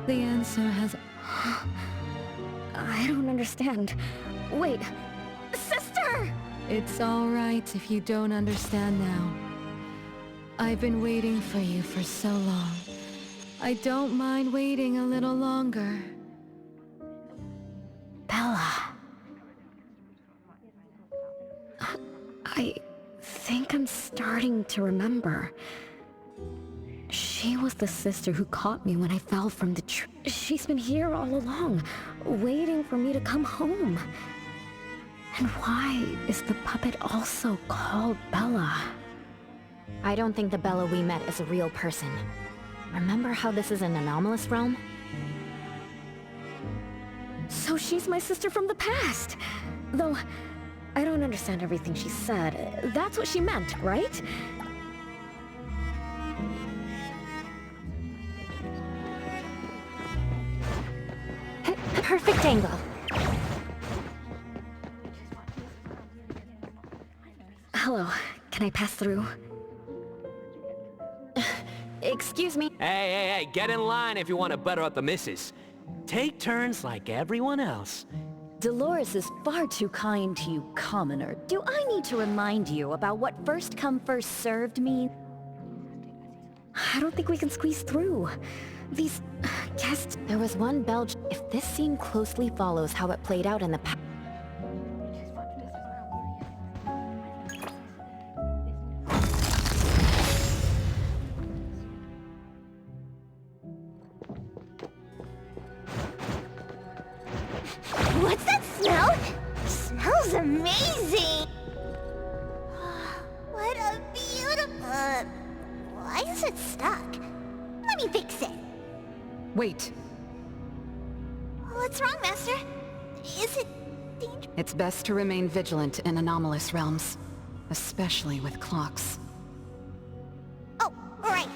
The answer has... I don't understand. Wait, sister! It's all right if you don't understand now. I've been waiting for you for so long. I don't mind waiting a little longer. Bella. I think I'm starting to remember. She was the sister who caught me when I fell from the tree. She's been here all along, waiting for me to come home. And why is the puppet also called Bella? I don't think the Bella we met is a real person. Remember how this is an anomalous realm? So she's my sister from the past. Though, I don't understand everything she said. That's what she meant, right? Perfect angle. Hello, can I pass through? Excuse me. Hey, get in line if you want to butter up the missus. Take turns like everyone else. Dolores is far too kind to you, commoner. Do I need to remind you about what first come first served means? I don't think we can squeeze through. These guests... There was one Belgian. If this scene closely follows how it played out in the past... What's that smell? Smells amazing! What a beautiful... why is it stuck? Let me fix it. Wait. What's wrong, Master? Is it dangerous? It's best to remain vigilant in anomalous realms, especially with clocks. Oh, right.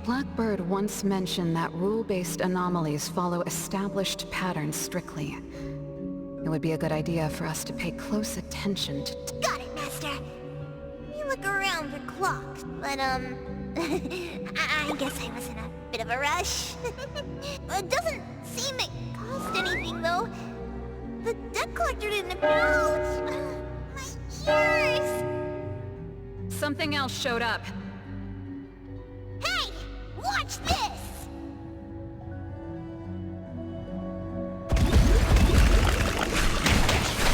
Blackbird once mentioned that rule-based anomalies follow established patterns strictly. It would be a good idea for us to pay close attention to... Got it, Master. We look around for clocks, but I guess I was in a bit of a rush. It doesn't seem it cost anything, though. The debt collector didn't approach. My ears! Something else showed up. Hey! Watch this!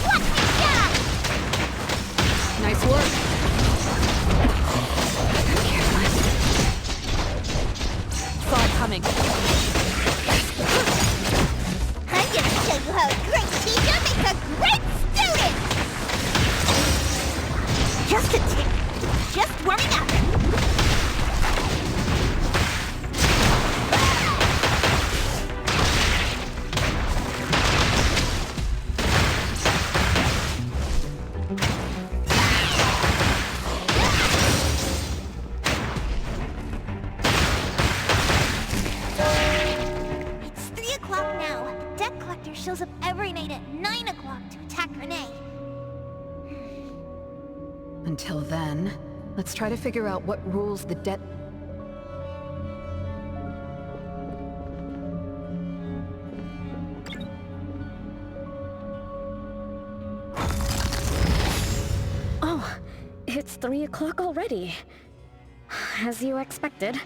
Watch me shot! Nice work. Saw it coming. I'm gonna show you how a great teacher makes a great student! Just a tip. Just warming up. It's 3 o'clock now. The debt collector shows up every night at 9 o'clock to attack René. Until then, let's try to figure out what rules the debt... Oh, it's 3 o'clock already. As you expected,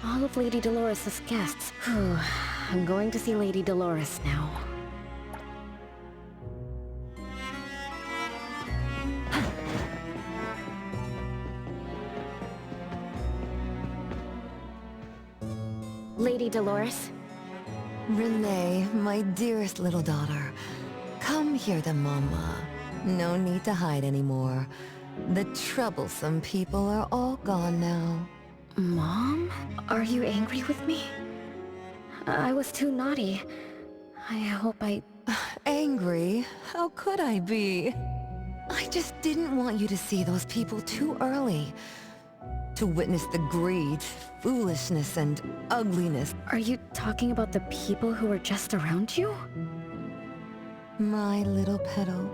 all of Lady Dolores' guests. Whew, I'm going to see Lady Dolores now. Lady Dolores? René, my dearest little daughter. Come here to Mama. No need to hide anymore. The troublesome people are all gone now. Mom? Are you angry with me? I was too naughty. I hope I... Angry? How could I be? I just didn't want you to see those people too early. To witness the greed, foolishness, and ugliness. Are you talking about the people who were just around you? My little petal,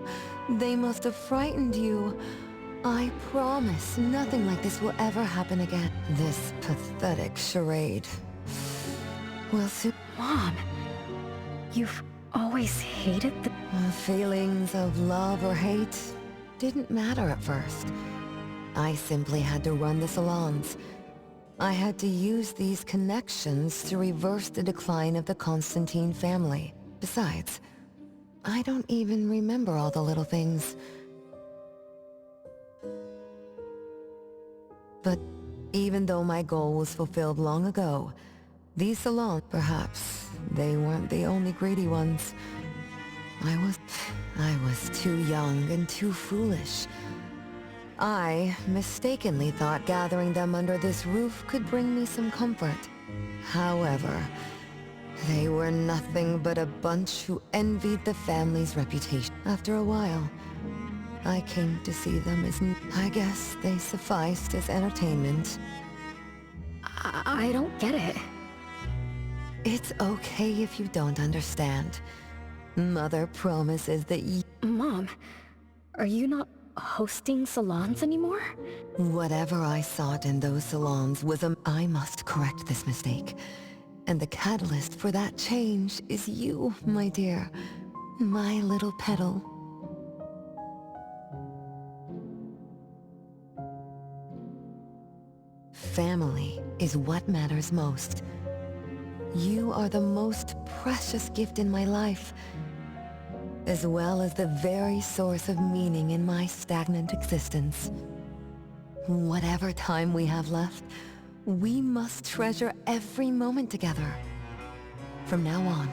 they must have frightened you. I promise nothing like this will ever happen again. This pathetic charade. will soon... Mom, you've always hated the... Feelings of love or hate didn't matter at first. I simply had to run the salons. I had to use these connections to reverse the decline of the Constantine family. Besides, I don't even remember all the little things. But even though my goal was fulfilled long ago, these salons, perhaps, they weren't the only greedy ones. I was too young and too foolish. I mistakenly thought gathering them under this roof could bring me some comfort. However, they were nothing but a bunch who envied the family's reputation. After a while, I came to see them as... I guess they sufficed as entertainment. I don't get it. It's okay if you don't understand. Mother promises that Mom, are you not hosting salons anymore? whatever I sought in those salons was I must correct this mistake. And the catalyst for that change is you, my dear. My little petal. Family is what matters most. You are the most precious gift in my life, as well as the very source of meaning in my stagnant existence. Whatever time we have left, we must treasure every moment together. From now on,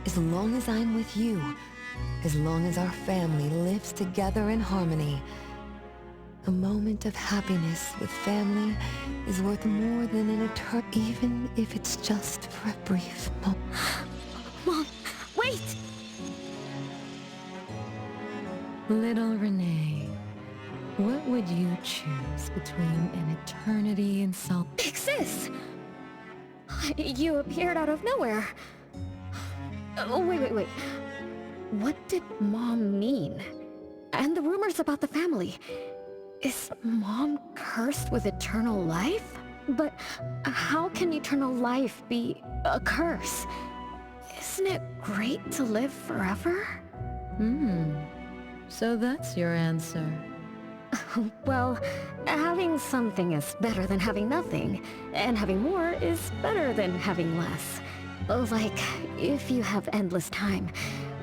as long as I'm with you, as long as our family lives together in harmony, a moment of happiness with family is worth more than an eternity, even if it's just for a brief moment. Mom, wait! Little René, what would you choose between an eternity in salt... Sis! You appeared out of nowhere. Oh, wait. What did Mom mean? And the rumors about the family. Is Mom cursed with eternal life? But how can eternal life be a curse? Isn't it great to live forever? So that's your answer. Well, having something is better than having nothing, and having more is better than having less. Like, if you have endless time,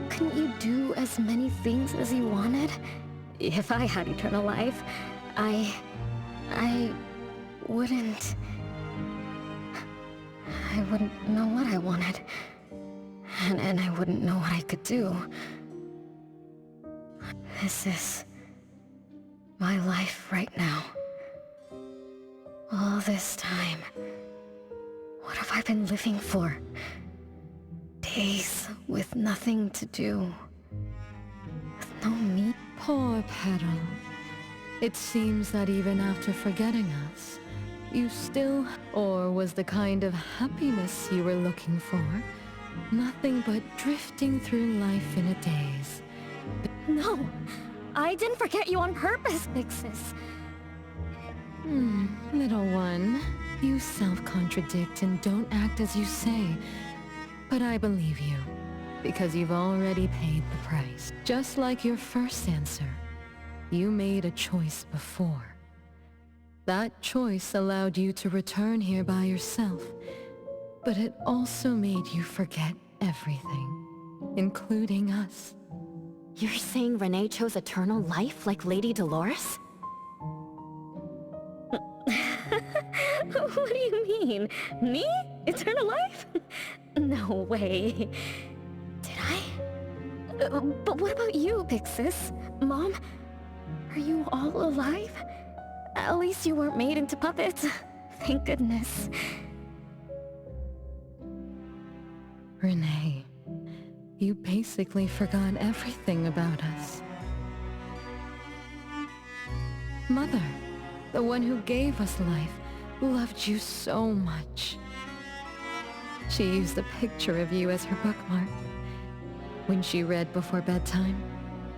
couldn't you do as many things as you wanted? If I had eternal life, I wouldn't know what I wanted. And I wouldn't know what I could do. This is my life right now. All this time. What have I been living for? Days with nothing to do. With no me. Poor Petal. It seems that even after forgetting us, you still... Or was the kind of happiness you were looking for nothing but drifting through life in a daze? No! I didn't forget you on purpose, Pixis. Little one, you self-contradict and don't act as you say. But I believe you, because you've already paid the price. Just like your first answer, you made a choice before. That choice allowed you to return here by yourself, but it also made you forget everything, including us. You're saying René chose eternal life like Lady Dolores? What do you mean? Me? Eternal life? No way. Did I? But what about you, Pixis? Mom? Are you all alive? At least you weren't made into puppets. Thank goodness. René, you basically forgot everything about us. Mother, the one who gave us life, loved you so much. She used a picture of you as her bookmark. When she read before bedtime,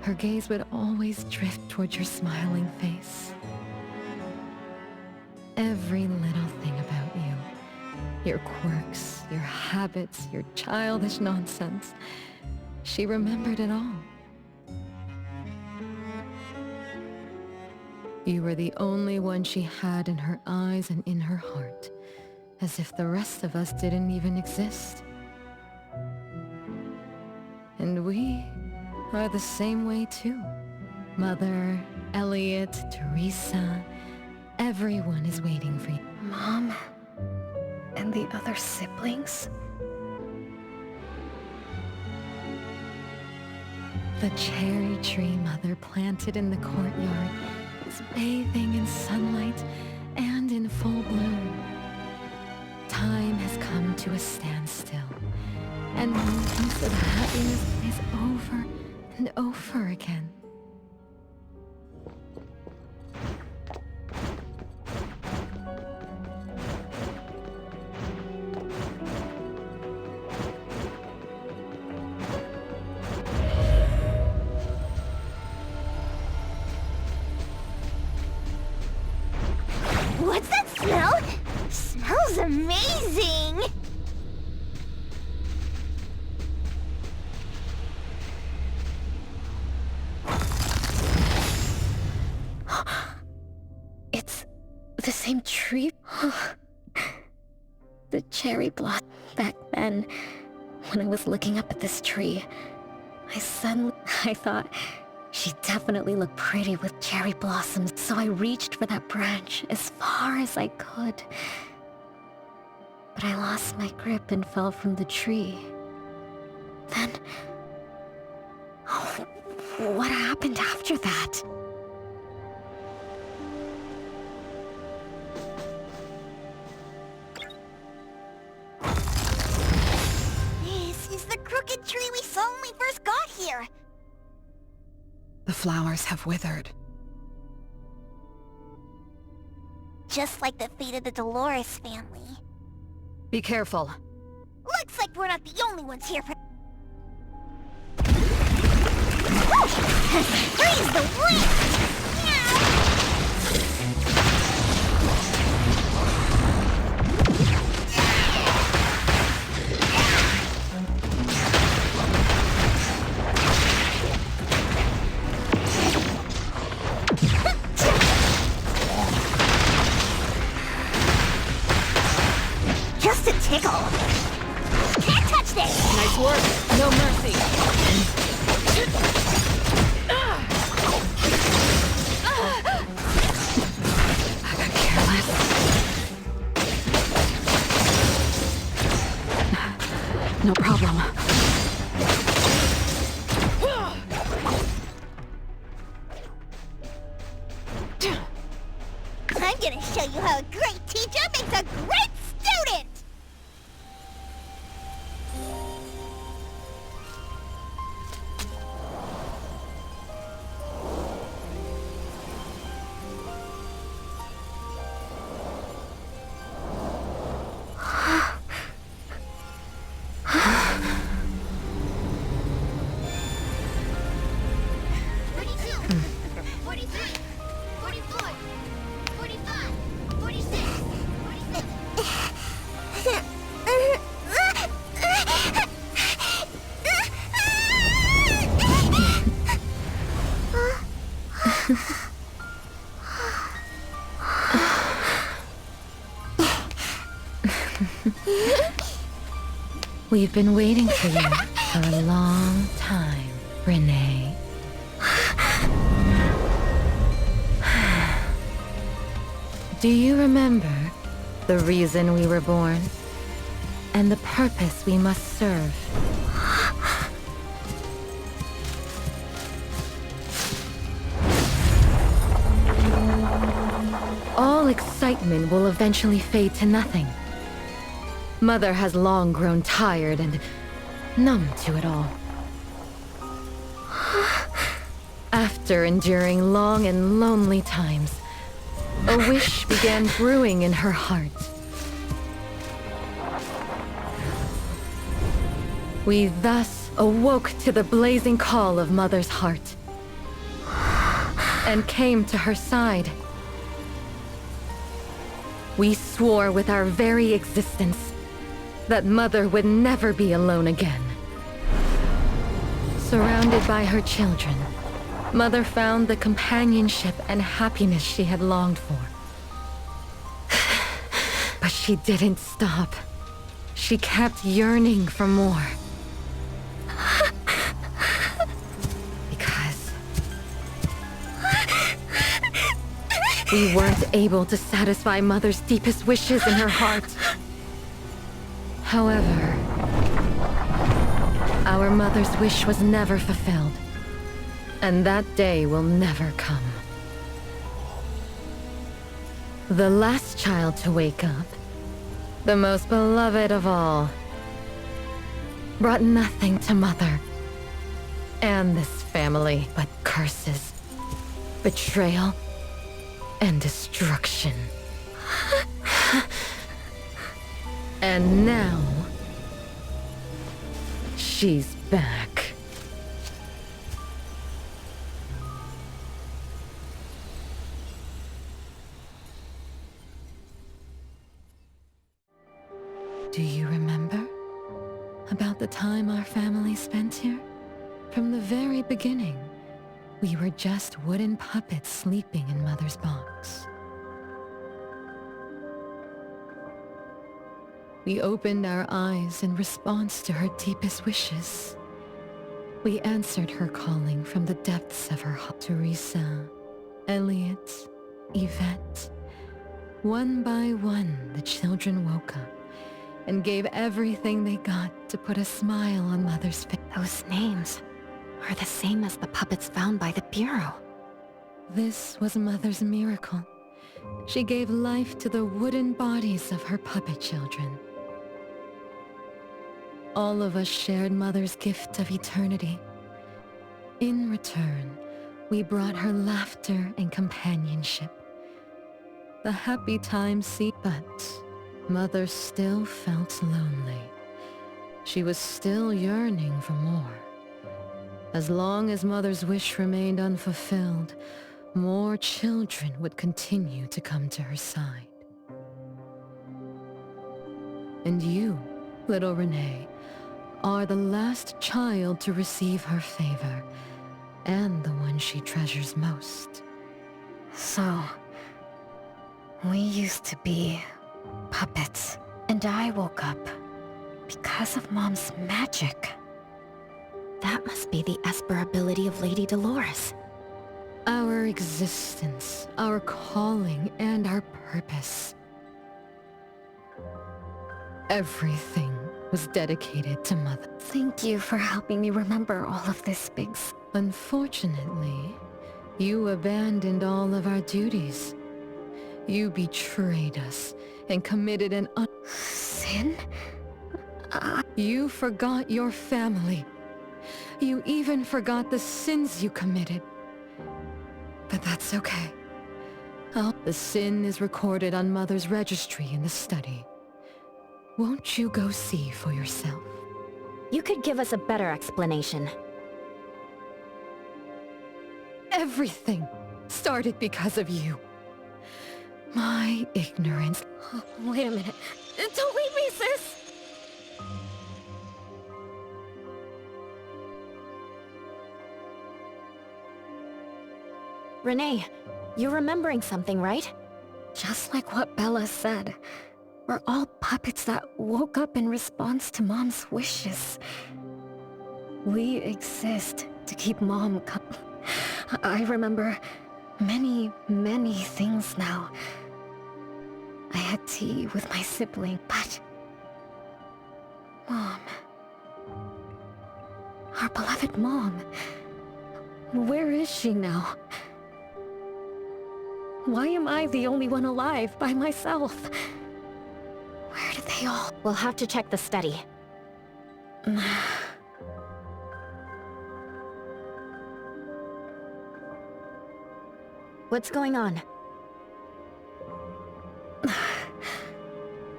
her gaze would always drift towards your smiling face. Every little thing about you, Your quirks, your habits, your childish nonsense. She remembered it all. You were the only one she had in her eyes and in her heart, as if the rest of us didn't even exist. And we are the same way too. Mother, Elliot, Teresa, everyone is waiting for you. Mom? And the other siblings? The cherry tree Mother planted in the courtyard is bathing in sunlight and in full bloom. Time has come to a standstill, and moments of happiness is over and over again. What's that smell? Smells amazing! It's the same tree? The cherry blossom. Back then, when I was looking up at this tree, I thought she'd definitely look pretty with cherry blossoms, so I reached for that branch as far as I could. But I lost my grip and fell from the tree. Then... oh, what happened after that? This is the crooked tree we saw when we first got here. The flowers have withered. Just like the fate of the Dolores family. Be careful. Looks like we're not the only ones here for... Freeze the wind! Just a tickle. Can't touch this! Nice work. No mercy. I got careless. No problem. I'm gonna show you how a great teacher makes a great student! We've been waiting for you for a long time, René. Do you remember the reason we were born? And the purpose we must serve? All excitement will eventually fade to nothing. Mother has long grown tired and numb to it all. After enduring long and lonely times, a wish began brewing in her heart. We thus awoke to the blazing call of Mother's heart and came to her side. We swore with our very existence that Mother would never be alone again. Surrounded by her children, Mother found the companionship and happiness she had longed for. But she didn't stop. She kept yearning for more. Because we weren't able to satisfy Mother's deepest wishes in her heart. However, our Mother's wish was never fulfilled. And that day will never come. The last child to wake up, the most beloved of all, brought nothing to Mother and this family but curses, betrayal, and destruction. And now, she's back. Do you remember about the time our family spent here? From the very beginning, we were just wooden puppets sleeping in Mother's box. We opened our eyes in response to her deepest wishes. We answered her calling from the depths of her heart. Teresa, Elliot, Yvette. One by one, the children woke up and gave everything they got to put a smile on Mother's face. Those names are the same as the puppets found by the Bureau. This was Mother's miracle. She gave life to the wooden bodies of her puppet children. All of us shared Mother's gift of eternity. In return, we brought her laughter and companionship. The happy times ceased, but Mother still felt lonely. She was still yearning for more. As long as Mother's wish remained unfulfilled, more children would continue to come to her side. And you, little René, are the last child to receive her favor, and the one she treasures most. So, we used to be puppets, and I woke up because of Mom's magic. That must be the Esper ability of Lady Dolores. Our existence, our calling, and our purpose. Everything was dedicated to Mother. Thank you for helping me remember all of this, Biggs. Unfortunately, you abandoned all of our duties. You betrayed us and committed an Sin? You forgot your family. You even forgot the sins you committed. But that's okay. The sin is recorded on Mother's registry in the study. Won't you go see for yourself? You could give us a better explanation. Everything started because of you. My ignorance. Oh, wait a minute. Don't leave me, sis! René, you're remembering something, right? Just like what Bella said. We're all puppets that woke up in response to Mom's wishes. We exist to keep Mom I remember many, many things now. I had tea with my sibling, but... Mom... Our beloved Mom... Where is she now? Why am I the only one alive by myself? Where did they all... We'll have to check the study. What's going on?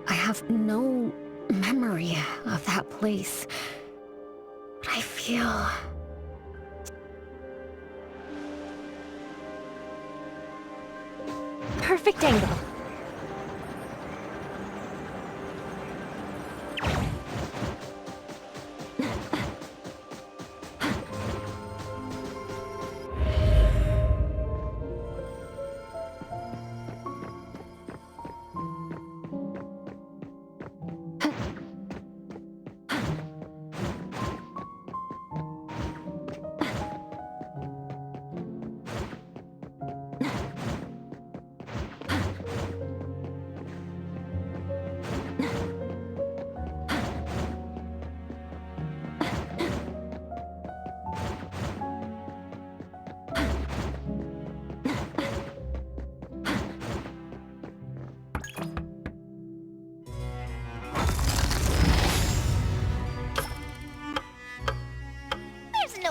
I have no memory of that place. But I feel... Perfect angle.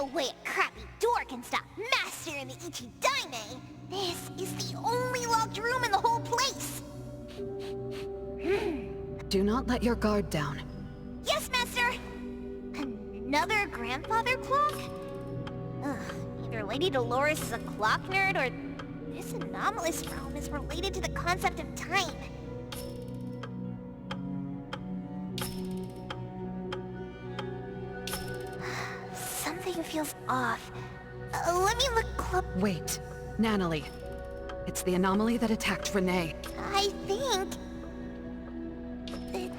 no way a crappy door can stop Master and the Ichidaime! This is the only locked room in the whole place! Do not let your guard down. Yes, Master! Another grandfather clock? Ugh, either Lady Dolores is a clock nerd or this anomalous realm is related to the concept of time. Something feels off. Let me look Wait, Nanalie. It's the anomaly that attacked René. I think... it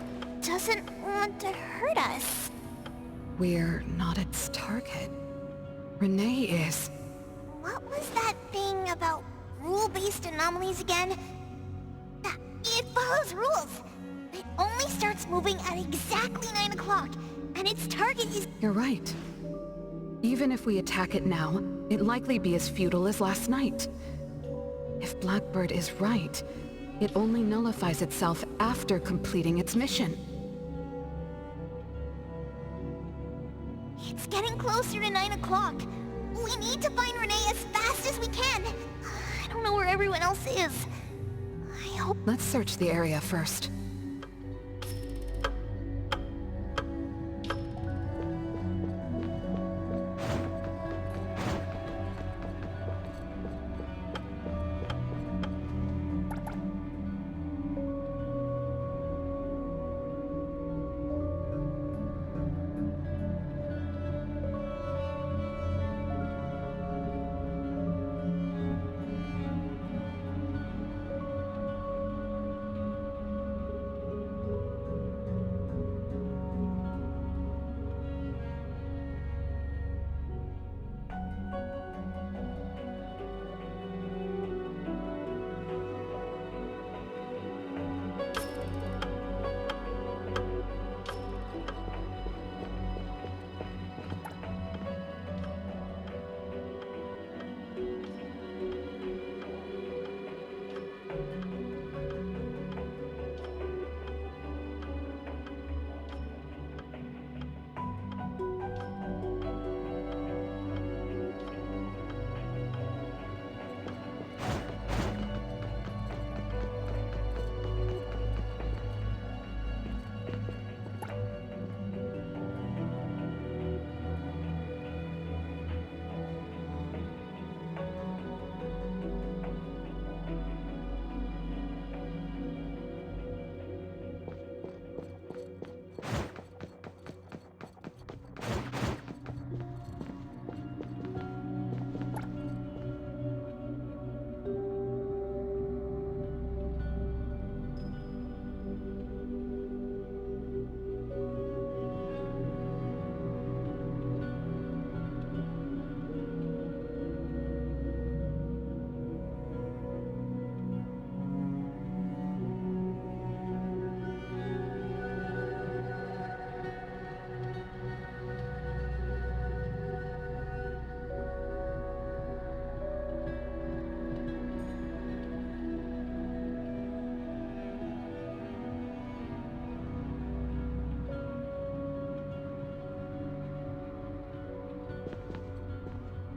doesn't want to hurt us. We're not its target. René is... What was that thing about rule-based anomalies again? It follows rules. It only starts moving at exactly 9 o'clock, and its target is... You're right. Even if we attack it now, it'd likely be as futile as last night. If Blackbird is right, it only nullifies itself after completing its mission. It's getting closer to 9 o'clock. We need to find René as fast as we can. I don't know where everyone else is. I hope... Let's search the area first.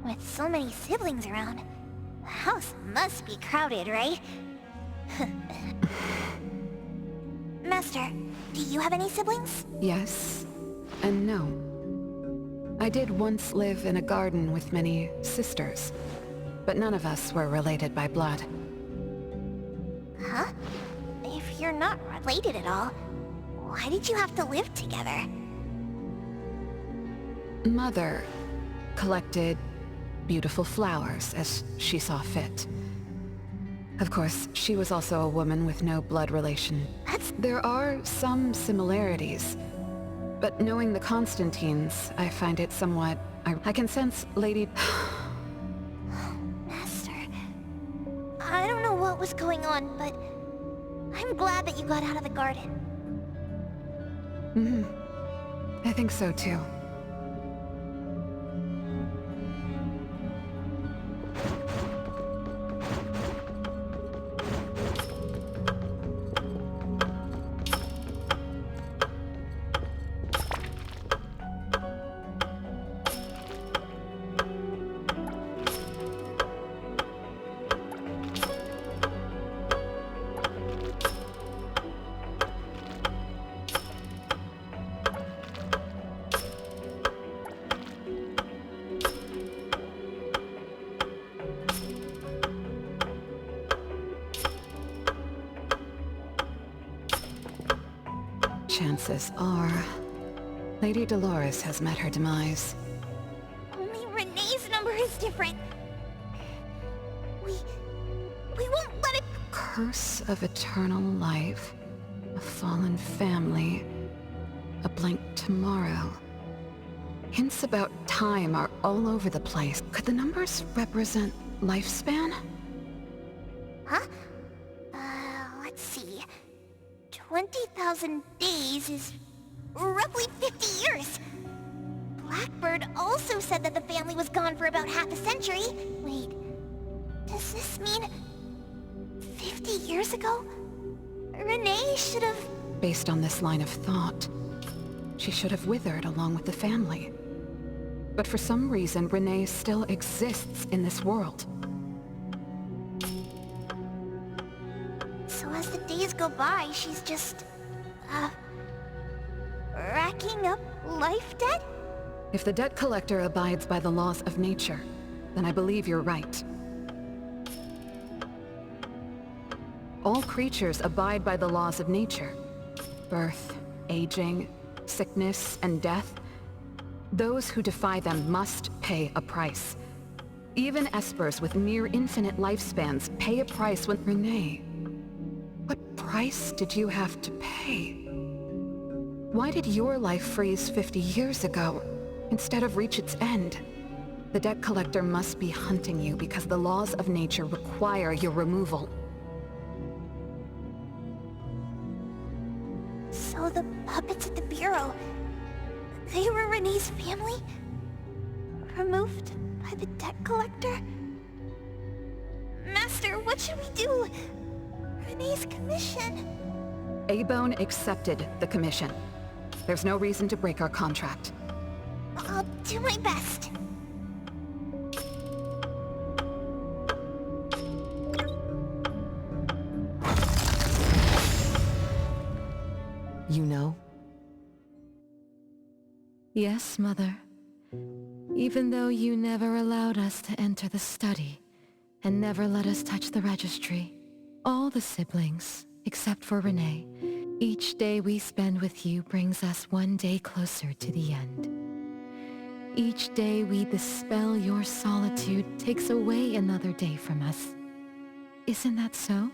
With so many siblings around, the house must be crowded, right? Master, do you have any siblings? Yes, and no. I did once live in a garden with many sisters, but none of us were related by blood. Huh? If you're not related at all, why did you have to live together? Mother collected beautiful flowers as she saw fit. Of course, she was also a woman with no blood relation. There are some similarities, but knowing the Constantines, I find it somewhat... I can sense Lady... Master, I don't know what was going on, but I'm glad that you got out of the garden. I think so too. chances are Lady Dolores has met her demise. Only René's number is different. We won't let it... Curse of eternal life, a fallen family, a blank tomorrow. Hints about time are all over the place. Could the numbers represent lifespan? Huh? Let's see. 20,000 days is roughly 50 years. Blackbird also said that the family was gone for about half a century. Wait, does this mean 50 years ago? René should have... Based on this line of thought, she should have withered along with the family. But for some reason, René still exists in this world. So as the days go by, she's just... racking up life debt? If the debt collector abides by the laws of nature, then I believe you're right. All creatures abide by the laws of nature. Birth, aging, sickness, and death. Those who defy them must pay a price. Even espers with near infinite lifespans pay a price when... René, what price did you have to pay? Why did your life freeze 50 years ago, instead of reach its end? The debt collector must be hunting you because the laws of nature require your removal. So the puppets at the Bureau... they were René's family? Removed by the debt collector? Master, what should we do? René's commission... A-Bone accepted the commission. There's no reason to break our contract. I'll do my best. You know? Yes, Mother. Even though you never allowed us to enter the study, and never let us touch the registry, all the siblings, except for René, each day we spend with you brings us one day closer to the end. Each day we dispel your solitude takes away another day from us. Isn't that so?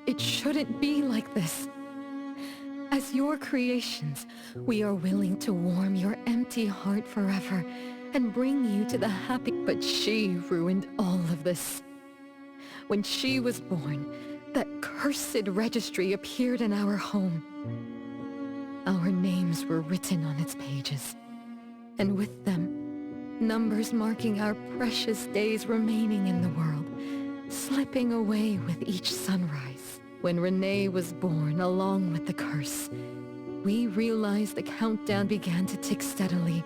It shouldn't be like this. As your creations, we are willing to warm your empty heart forever and bring you to the happy... But she ruined all of this. When she was born, that cursed registry appeared in our home. Our names were written on its pages, and with them, numbers marking our precious days remaining in the world, slipping away with each sunrise. When René was born along with the curse, we realized the countdown began to tick steadily,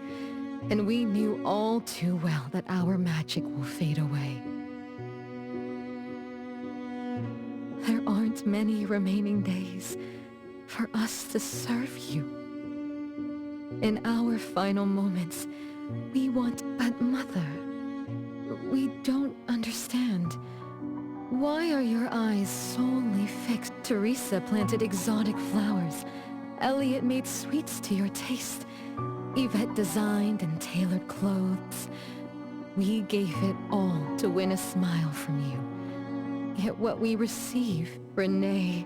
and we knew all too well that our magic will fade away. There aren't many remaining days for us to serve you. In our final moments, we want... But Mother, we don't understand. Why are your eyes solely fixed? Teresa planted exotic flowers. Elliot made sweets to your taste. Yvette designed and tailored clothes. We gave it all to win a smile from you. Yet what we receive, René,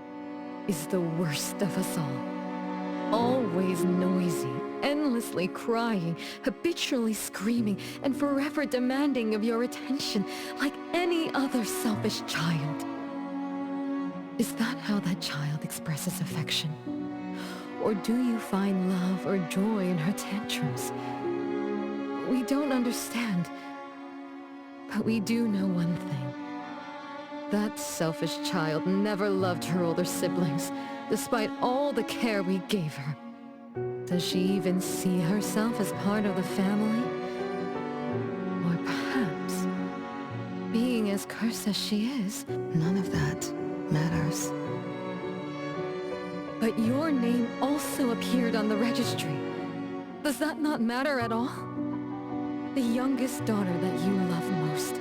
is the worst of us all. Always noisy, endlessly crying, habitually screaming, and forever demanding of your attention like any other selfish child. Is that how that child expresses affection? Or do you find love or joy in her tantrums? We don't understand, but we do know one thing. That selfish child never loved her older siblings, despite all the care we gave her. Does she even see herself as part of the family? Or perhaps, being as cursed as she is... None of that matters. But your name also appeared on the registry. Does that not matter at all? The youngest daughter that you love most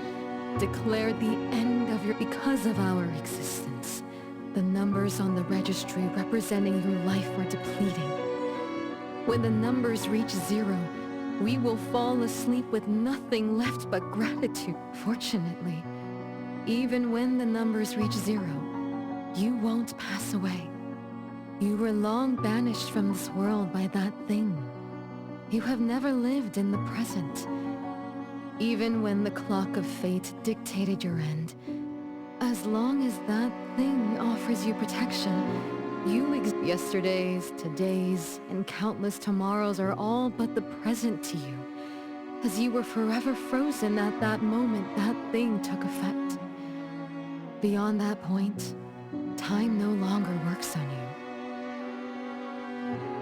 declared the end of your... because of our existence. the numbers on the registry representing your life are depleting. When the numbers reach 0, we will fall asleep with nothing left but gratitude. Fortunately, even when the numbers reach 0, you won't pass away. You were long banished from this world by that thing. You have never lived in the present. Even when the clock of fate dictated your end, as long as that thing offers you protection, yesterdays, todays, and countless tomorrows are all but the present to you, as you were forever frozen at that moment that thing took effect. Beyond that point, time no longer works on you.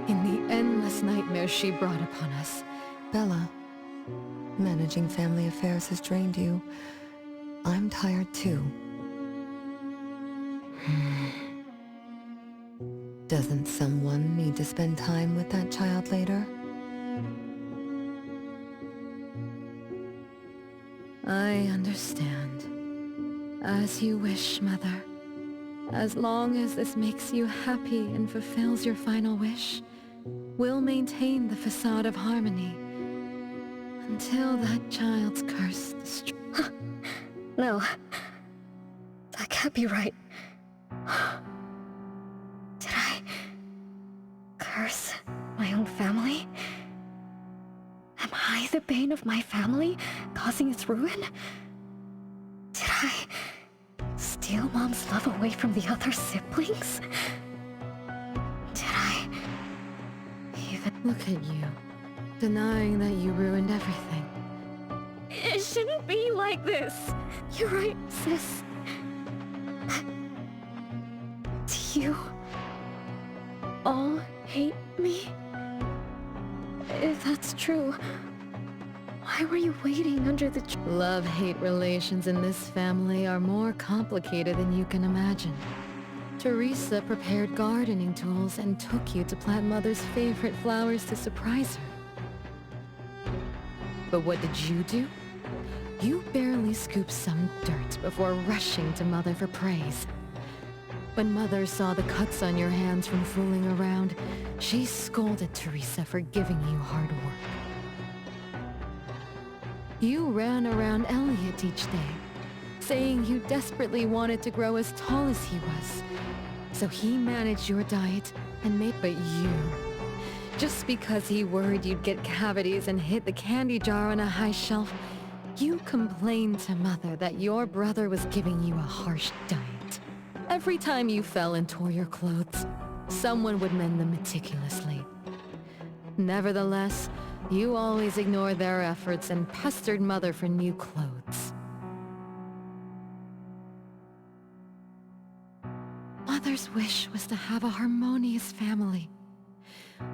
In the endless nightmares she brought upon us, Bella, managing family affairs has drained you. I'm tired too. Doesn't someone need to spend time with that child later? I understand. As you wish, Mother. As long as this makes you happy and fulfills your final wish, we'll maintain the facade of harmony until that child's curse destroys. No. That can't be right. Did I curse my own family? Am I the bane of my family, causing its ruin? Did I steal Mom's love away from the other siblings? Did I even... Look at you, denying that you ruined everything. It shouldn't be like this. You're right, sis. Do you all hate me? If that's true, why were you waiting under the tree? Love-hate relations in this family are more complicated than you can imagine. Teresa prepared gardening tools and took you to plant Mother's favorite flowers to surprise her. But what did you do? You barely scooped some dirt before rushing to Mother for praise. When Mother saw the cuts on your hands from fooling around, she scolded Teresa for giving you hard work. You ran around Elliot each day, saying you desperately wanted to grow as tall as he was. So he managed your diet and made... But you, just because he worried you'd get cavities and hid the candy jar on a high shelf, you complained to Mother that your brother was giving you a harsh diet. Every time you fell and tore your clothes, someone would mend them meticulously. Nevertheless, you always ignored their efforts and pestered Mother for new clothes. Mother's wish was to have a harmonious family.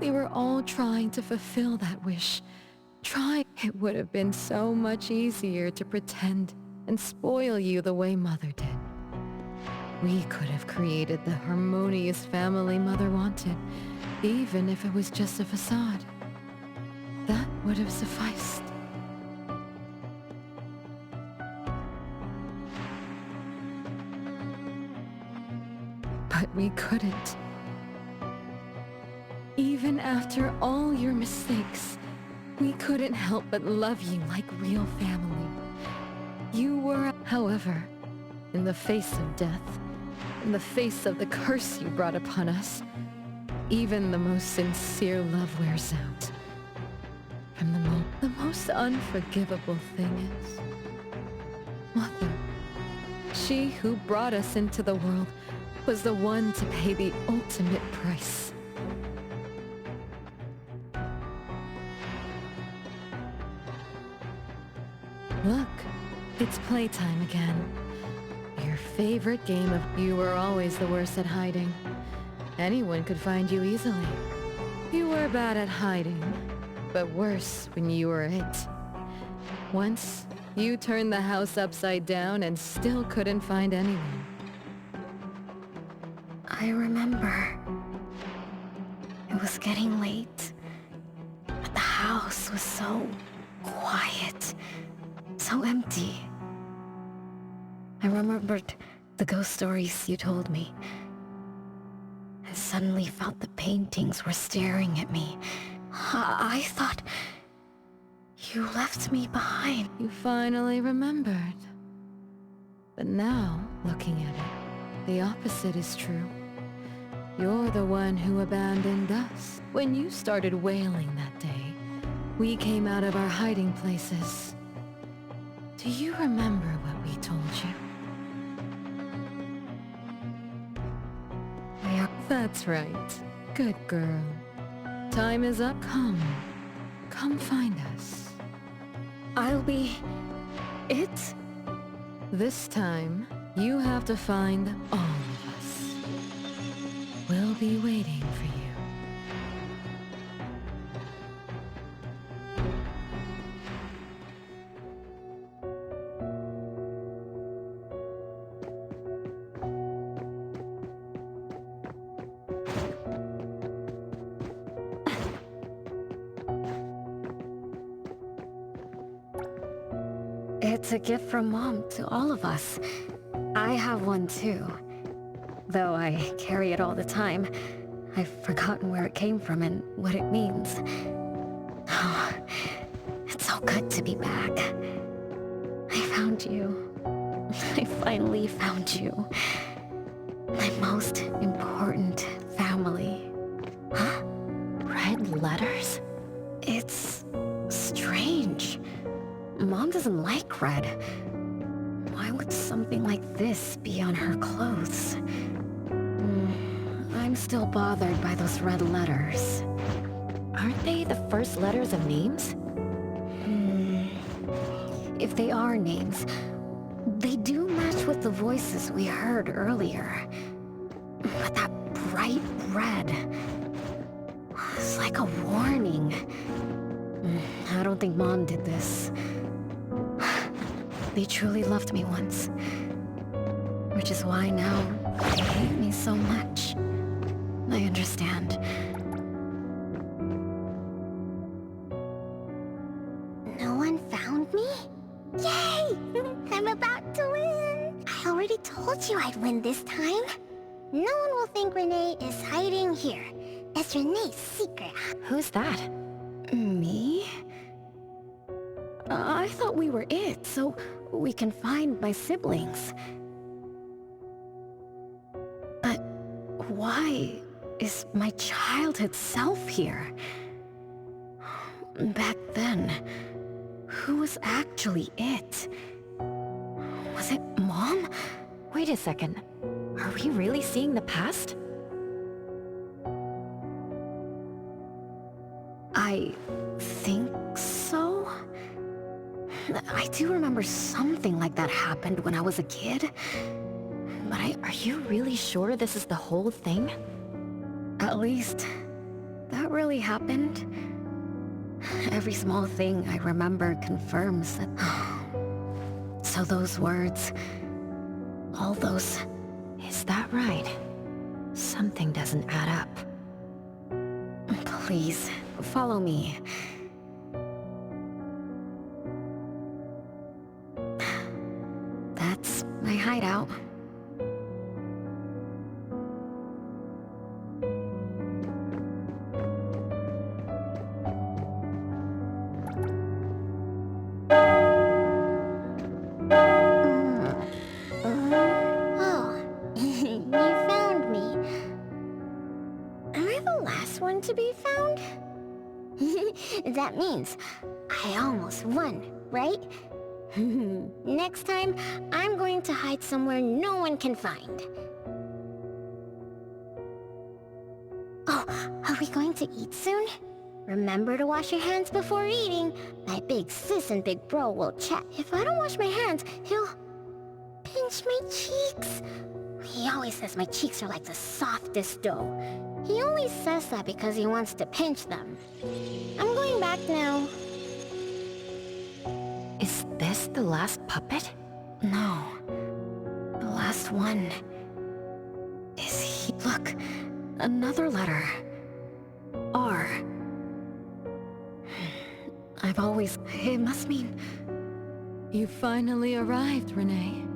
We were all trying to fulfill that wish. It would have been so much easier to pretend and spoil you the way Mother did. We could have created the harmonious family Mother wanted, even if it was just a facade. That would have sufficed. But we couldn't. Even after all your mistakes, we couldn't help but love you like real family. You were, however, in the face of death, in the face of the curse you brought upon us, even the most sincere love wears out. From the most unforgivable thing is, Mother, she who brought us into the world, was the one to pay the ultimate price. Look, it's playtime again. Your favorite game of... You were always the worst at hiding. Anyone could find you easily. You were bad at hiding, but worse when you were it. Once, you turned the house upside down and still couldn't find anyone. I remember. It was getting late, but the house was so quiet, so empty. I remembered the ghost stories you told me, suddenly felt the paintings were staring at me. I thought you left me behind. You finally remembered. But now, looking at it, the opposite is true. You're the one who abandoned us. When you started wailing that day, we came out of our hiding places. Do you remember what we told you? Yeah. That's right. Good girl. Time is up. Come. Come find us. I'll be... it? This time, you have to find all of us. We'll be waiting for you. It's a gift from Mom to all of us. I have one too. Though I carry it all the time, I've forgotten where it came from and what it means. Oh, it's so good to be back. I found you. I finally found you. My most important family. Huh? Red letters? It's strange. Mom doesn't like red. Why would something like this be on her clothes? I'm still bothered by those red letters. Aren't they the first letters of names? If they are names, they do match with the voices we heard earlier. But that bright red... it's like a warning. I don't think Mom did this. They truly loved me once. Which is why now they hate me so much. I understand. No one found me? Yay! I'm about to win! I already told you I'd win this time. No one will think René is hiding here. It's René's secret. Who's that? Me? I thought we were it, so we can find my siblings. But why is my childhood self here? Back then, who was actually it? Was it Mom? Wait a second. Are we really seeing the past? I think so. I do remember something like that happened when I was a kid. But Are you really sure this is the whole thing? at least, that really happened. Every small thing I remember confirms that... So those words... all those... Is that right? Something doesn't add up. Please, follow me. That's my hideout. Oh, you found me. Am I the last one to be found? That means I almost won, right? Next time, I'm going to hide somewhere no one can find. Oh, are we going to eat soon? Remember to wash your hands before eating. My big sis and big bro will chat. If I don't wash my hands, he'll pinch my cheeks. He always says my cheeks are like the softest dough. He only says that because he wants to pinch them. I'm going back now. Is this the last puppet? No. The last one. Is he... Look, another letter. R. I've always... It must mean... You finally arrived, René.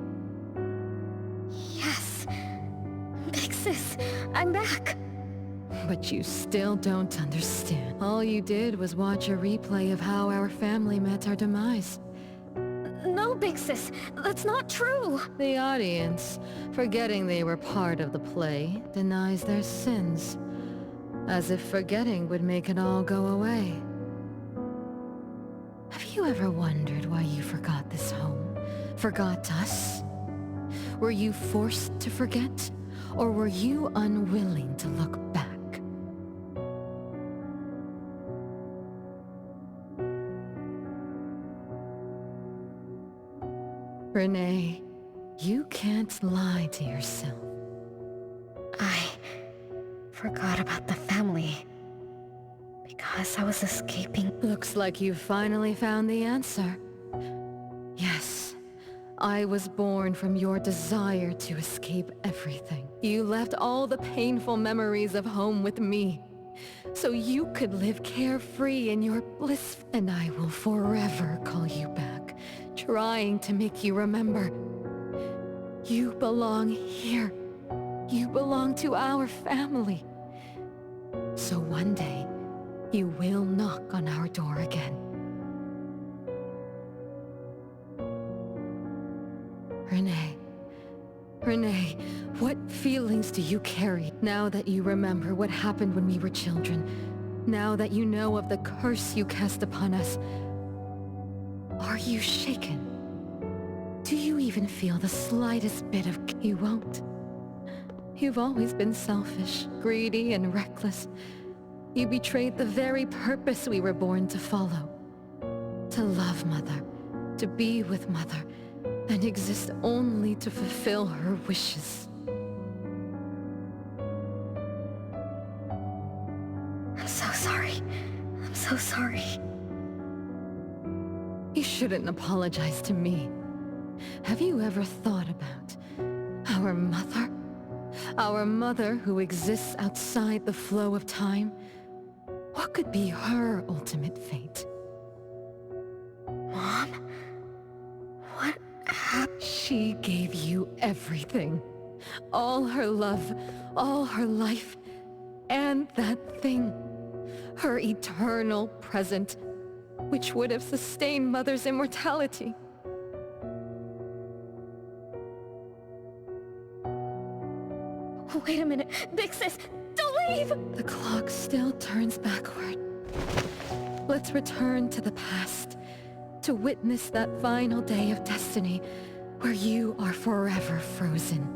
Yes. Big sis, I'm back. But you still don't understand. All you did was watch a replay of how our family met our demise. No, Big Sis, that's not true. The audience, forgetting they were part of the play, denies their sins. As if forgetting would make it all go away. Have you ever wondered why you forgot this home? Forgot us? Were you forced to forget? Or were you unwilling to look back? René, you can't lie to yourself. I forgot about the family. Because I was escaping. Looks like you finally found the answer. Yes, I was born from your desire to escape everything. You left all the painful memories of home with me, so you could live carefree in your bliss, and I will forever call you back, trying to make you remember. You belong here. You belong to our family. So one day, you will knock on our door again. René, what feelings do you carry now that you remember what happened when we were children? Now that you know of the curse you cast upon us? Are you shaken? Do you even feel the slightest bit of... You won't. You've always been selfish, greedy, and reckless. You betrayed the very purpose we were born to follow. To love Mother, to be with Mother, and exist only to fulfill her wishes. I'm so sorry. I'm so sorry. You shouldn't apologize to me. Have you ever thought about our mother? Our mother who exists outside the flow of time? What could be her ultimate fate? Mom? What happened? She gave you everything. All her love, all her life, and that thing. Her eternal present, which would have sustained Mother's immortality. Wait a minute. Big Sis, don't leave! The clock still turns backward. Let's return to the past, to witness that final day of destiny, where you are forever frozen.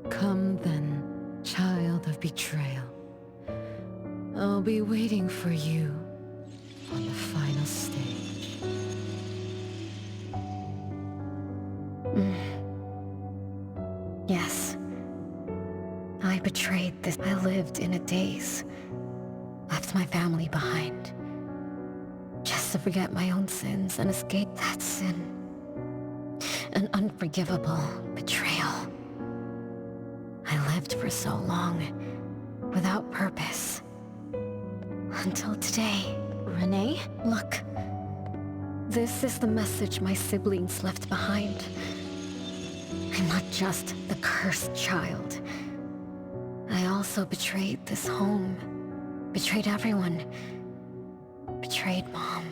Come then, child of betrayal. I'll be waiting for you on the final stage. Yes. I betrayed this. I lived in a daze. Left my family behind. Just to forget my own sins and escape that sin. An unforgivable betrayal. I lived for so long, without purpose. Until today. René? Look. This is the message my siblings left behind. I'm not just the cursed child. I also betrayed this home. Betrayed everyone. Betrayed Mom.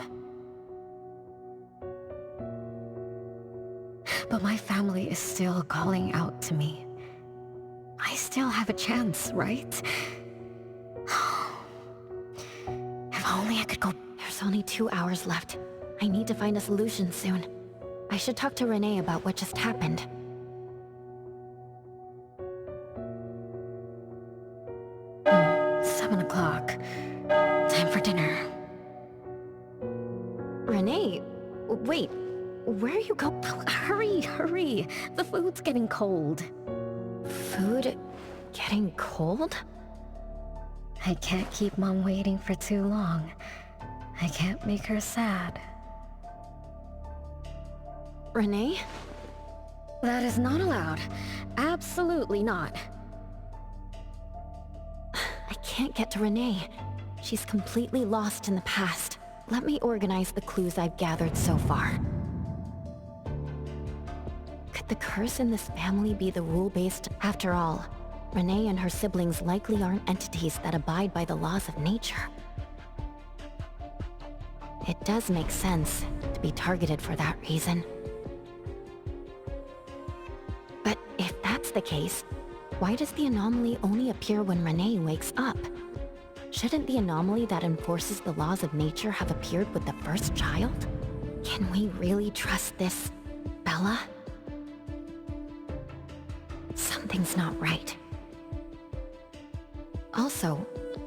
But my family is still calling out to me. I still have a chance, right? If only I could go... There's only 2 hours left. I need to find a solution soon. I should talk to René about what just happened. Seven o'clock. Time for dinner. René, wait. Where are you going? Hurry, hurry. The food's getting cold. Food getting cold? I can't keep Mom waiting for too long. I can't make her sad. René? That is not allowed. Absolutely not. I can't get to René. She's completely lost in the past. Let me organize the clues I've gathered so far. Could the curse in this family be the rule-based? After all, René and her siblings likely aren't entities that abide by the laws of nature. It does make sense to be targeted for that reason. But if that's the case, why does the anomaly only appear when René wakes up? Shouldn't the anomaly that enforces the laws of nature have appeared with the first child? Can we really trust this, Bella? Something's not right. Also,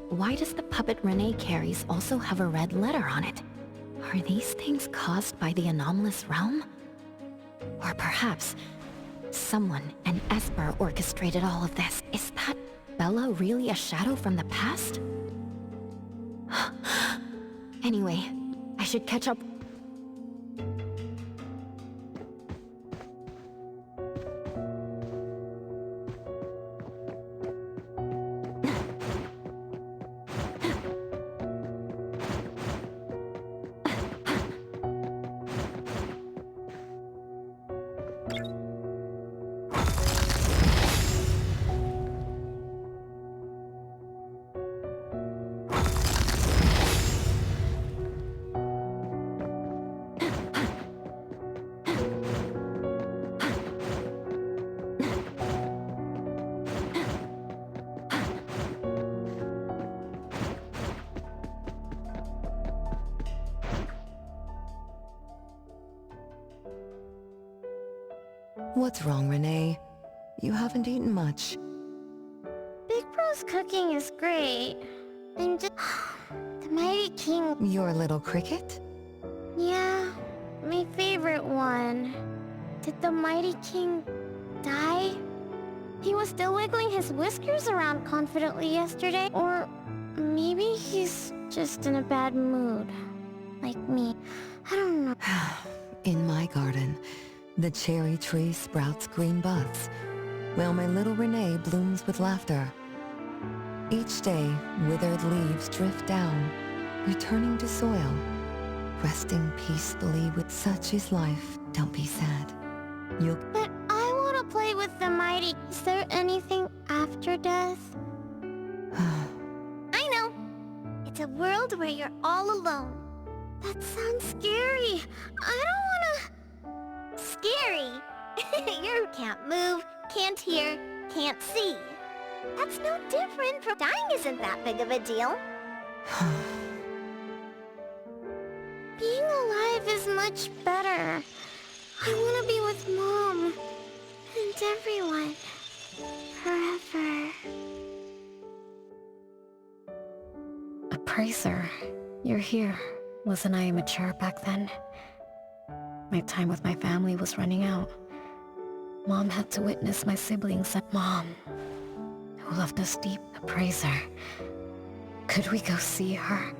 why does the puppet René carries also have a red letter on it? Are these things caused by the anomalous realm? Or perhaps someone, an Esper, orchestrated all of this. Is that Bella really a shadow from the past? Anyway, I should catch up. What's wrong, René? You haven't eaten much. Big Bro's cooking is great. I'm just... The Mighty King... Your little cricket? Yeah, my favorite one. Did the Mighty King die? He was still wiggling his whiskers around confidently yesterday. Or maybe he's just in a bad mood. Like me. I don't know. In my garden, the cherry tree sprouts green buds, while my little René blooms with laughter. Each day, withered leaves drift down, returning to soil, resting peacefully with such is life. Don't be sad. But I want to play with the Mighty. Is there anything after death? I know. It's a world where you're all alone. That sounds scary. I don't wanna... Scary? You can't move, can't hear, can't see. That's no different from... Dying isn't that big of a deal. Being alive is much better. I want to be with Mom. And everyone. Forever. Appraiser, you're here. Wasn't I immature back then? My time with my family was running out. Mom had to witness my siblings and Mom, who loved us deep. Appraiser, could we go see her?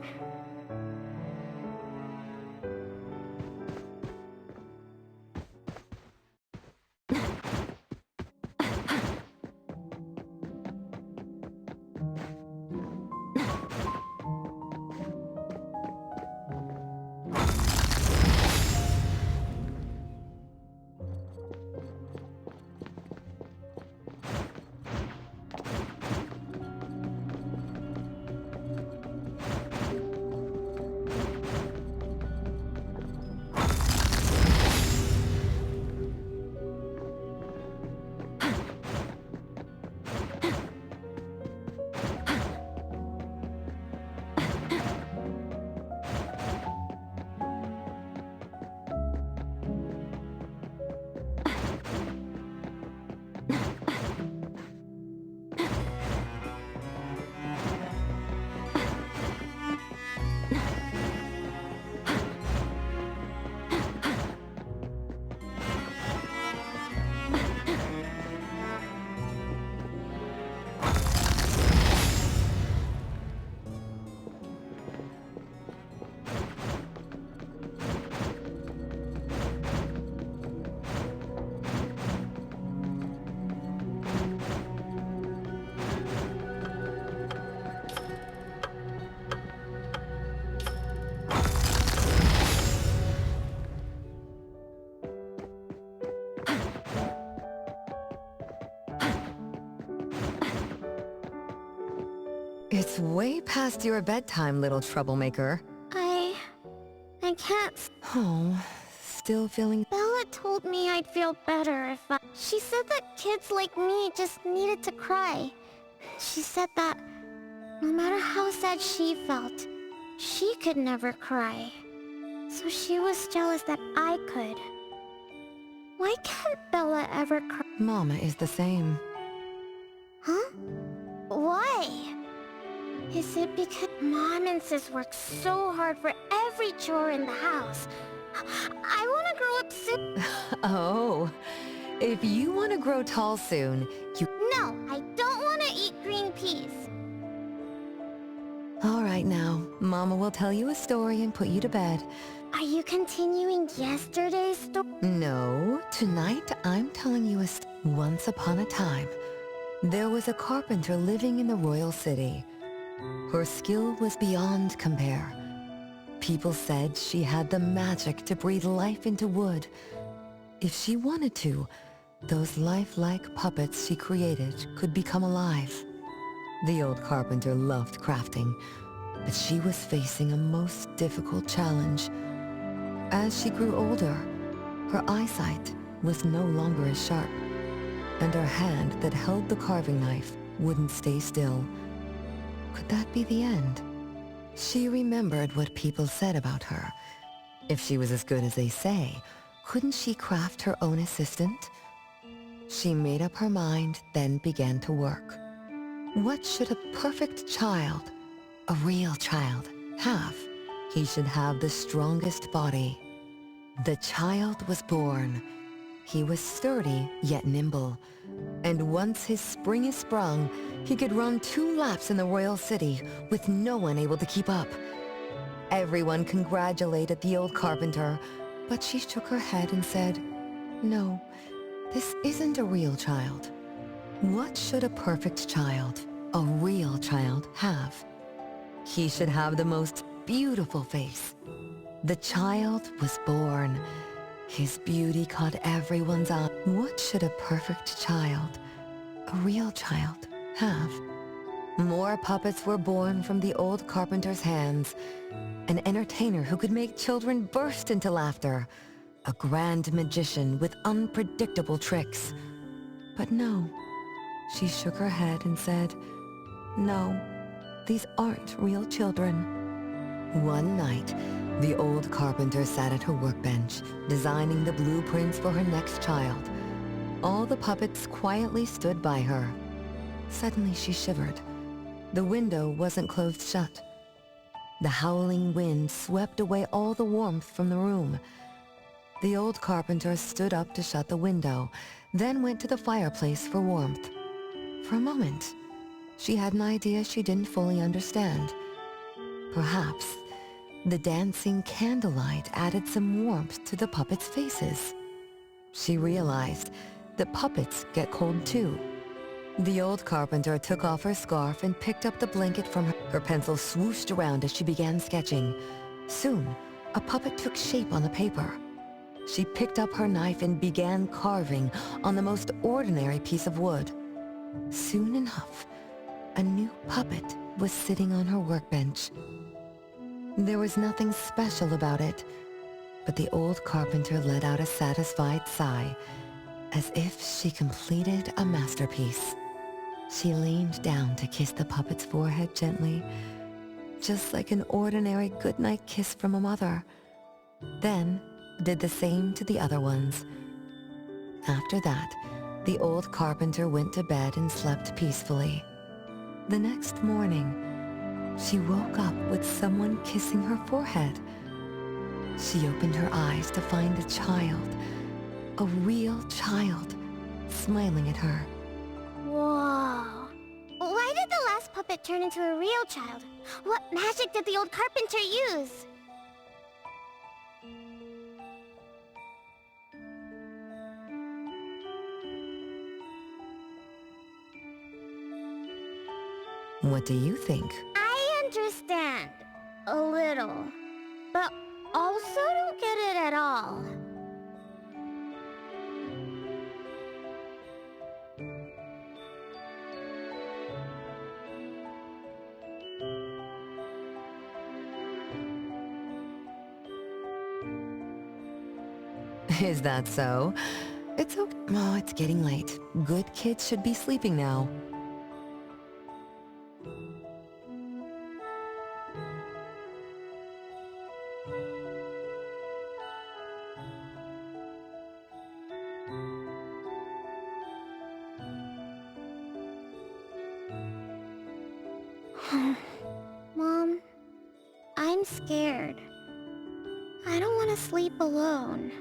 It's way past your bedtime, little troublemaker. I can't... Oh, still feeling... Bella told me I'd feel better if I... She said that kids like me just needed to cry. She said that no matter how sad she felt, she could never cry. So she was jealous that I could. Why can't Bella ever cry? Mama is the same. Huh? Why? Is it because Mom and Sis work so hard for every chore in the house? I want to grow up soon. Oh, if you want to grow tall soon, you... No, I don't want to eat green peas. All right now, Mama will tell you a story and put you to bed. Are you continuing yesterday's story? No, tonight I'm telling you Once upon a time, there was a carpenter living in the royal city. Her skill was beyond compare. People said she had the magic to breathe life into wood. If she wanted to, those lifelike puppets she created could become alive. The old carpenter loved crafting, but she was facing a most difficult challenge. As she grew older, her eyesight was no longer as sharp, and her hand that held the carving knife wouldn't stay still. Could that be the end? She remembered what people said about her. If she was as good as they say, couldn't she craft her own assistant? She made up her mind, then began to work. What should a perfect child, a real child, have? He should have the strongest body. The child was born. He was sturdy, yet nimble. And once his spring is sprung, he could run 2 laps in the royal city with no one able to keep up. Everyone congratulated the old carpenter, but she shook her head and said, "No, this isn't a real child." What should a perfect child, a real child, have? He should have the most beautiful face. The child was born. His beauty caught everyone's eye. What should a perfect child, a real child, have? More puppets were born from the old carpenter's hands. An entertainer who could make children burst into laughter. A grand magician with unpredictable tricks. But no, she shook her head and said, "No, these aren't real children." One night, the old carpenter sat at her workbench, designing the blueprints for her next child. All the puppets quietly stood by her. Suddenly she shivered. The window wasn't closed shut. The howling wind swept away all the warmth from the room. The old carpenter stood up to shut the window, then went to the fireplace for warmth. For a moment, she had an idea she didn't fully understand. Perhaps the dancing candlelight added some warmth to the puppets' faces. She realized that puppets get cold too. The old carpenter took off her scarf and picked up the blanket from her. Her pencil swooshed around as she began sketching. Soon, a puppet took shape on the paper. She picked up her knife and began carving on the most ordinary piece of wood. Soon enough, a new puppet was sitting on her workbench. There was nothing special about it, but the old carpenter let out a satisfied sigh, as if she completed a masterpiece. She leaned down to kiss the puppet's forehead gently, just like an ordinary goodnight kiss from a mother. Then did the same to the other ones. After that, the old carpenter went to bed and slept peacefully. The next morning, she woke up with someone kissing her forehead. She opened her eyes to find a child, a real child, smiling at her. Whoa. Why did the last puppet turn into a real child? What magic did the old carpenter use? What do you think? I understand. A little. But also don't get it at all. Is that so? It's okay. Oh, it's getting late. Good kids should be sleeping now. Mom, I'm scared. I don't want to sleep alone.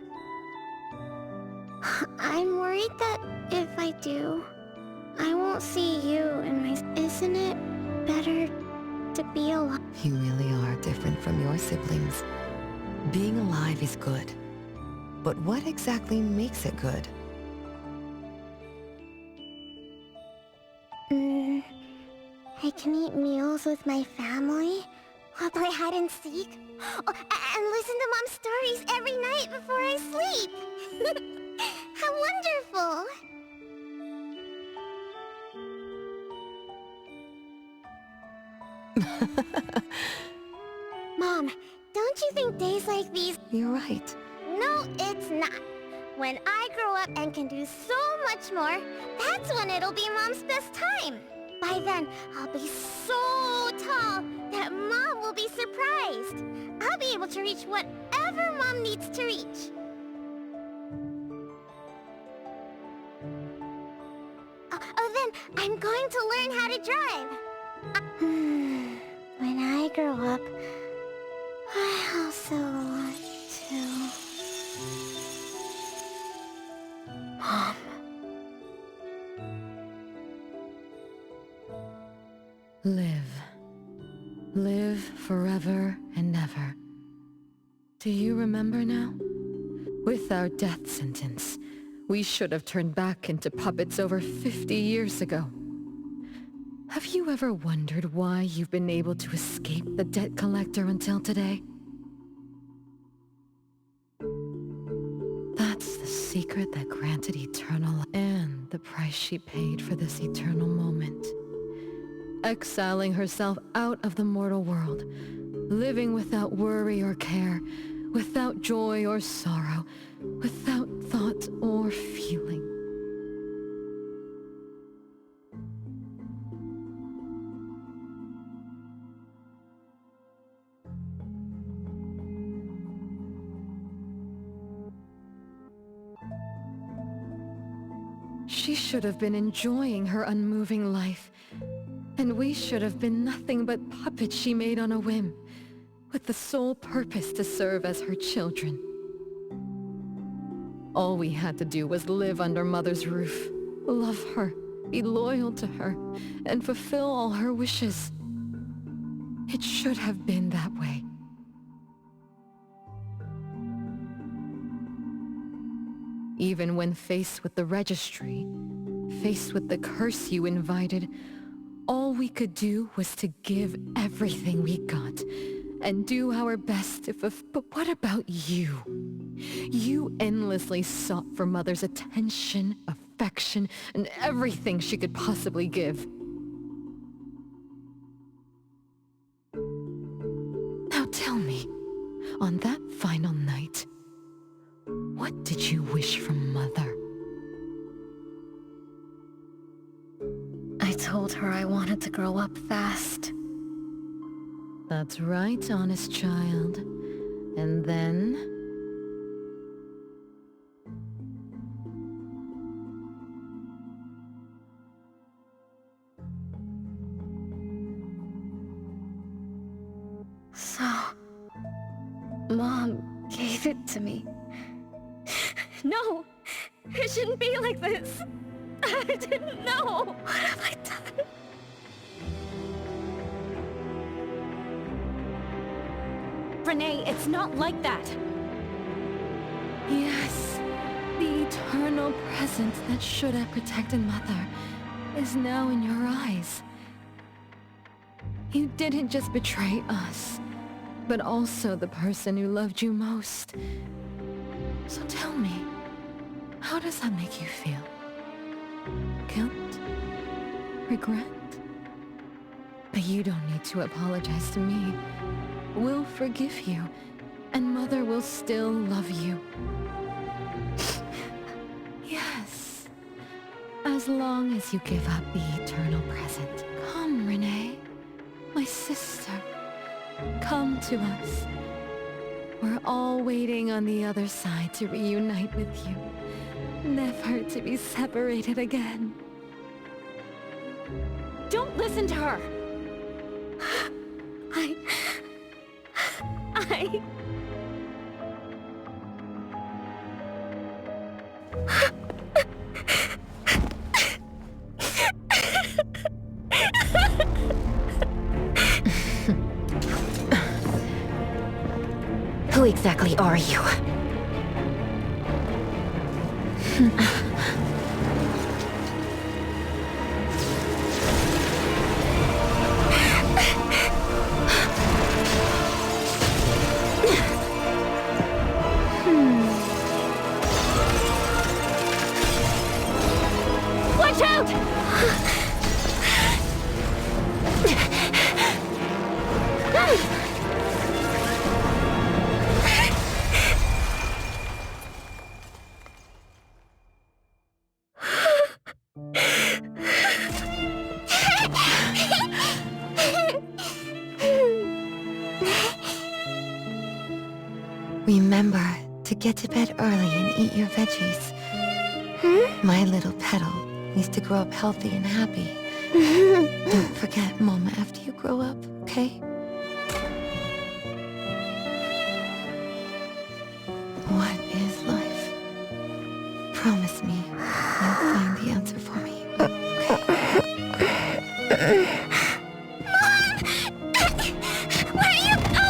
I'm worried that if I do, I won't see you and my... Isn't it better to be alive? You really are different from your siblings. Being alive is good. But what exactly makes it good? I can eat meals with my family, or play hide and seek, and listen to Mom's stories every night before I sleep. How wonderful! Mom, don't you think days like these... You're right. No, it's not. When I grow up and can do so much more, that's when it'll be Mom's best time. By then, I'll be so tall that Mom will be surprised. I'll be able to reach whatever Mom needs to reach. Then I'm going to learn how to drive. When I grow up, I also want to... Mom. Live. Live forever and ever. Do you remember now? With our death sentence, we should have turned back into puppets over 50 years ago. Have you ever wondered why you've been able to escape the debt collector until today? That's the secret that granted eternal life and the price she paid for this eternal moment. Exiling herself out of the mortal world, living without worry or care, without joy or sorrow, without thought or feeling. She should have been enjoying her unmoving life, and we should have been nothing but puppets she made on a whim, with the sole purpose to serve as her children. All we had to do was live under Mother's roof, love her, be loyal to her, and fulfill all her wishes. It should have been that way. Even when faced with the registry, faced with the curse you invited, all we could do was to give everything we got and do our best to but what about you? You endlessly sought for Mother's attention, affection, and everything she could possibly give. Now tell me, on that final night, what did you wish from Mother? I told her I wanted to grow up fast. That's right, honest child. And then? So, Mom gave it to me. No! It shouldn't be like this! I didn't know! What have I done? René, it's not like that! Yes, the eternal presence that should have protected Mother is now in your eyes. You didn't just betray us, but also the person who loved you most. So tell me, how does that make you feel? Guilt? Regret? But you don't need to apologize to me. We'll forgive you, and Mother will still love you. as long as you give up the eternal present. Come, René. My sister. Come to us. We're all waiting on the other side to reunite with you. Never to be separated again. Don't listen to her! I... Who exactly are you? Watch out! Remember to get to bed early and eat your veggies. My little petal needs to grow up healthy and happy. Don't forget Mama after you grow up, okay? What is life? Promise me you'll find the answer for me, okay? Where are you going?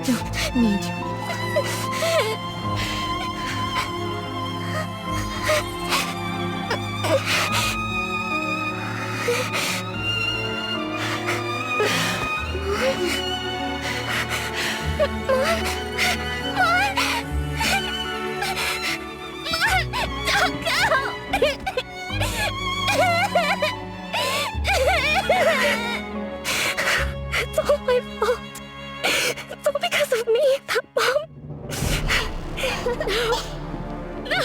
Don't need you. Don't go! It's all my fault. It's all because of me, that bomb. No!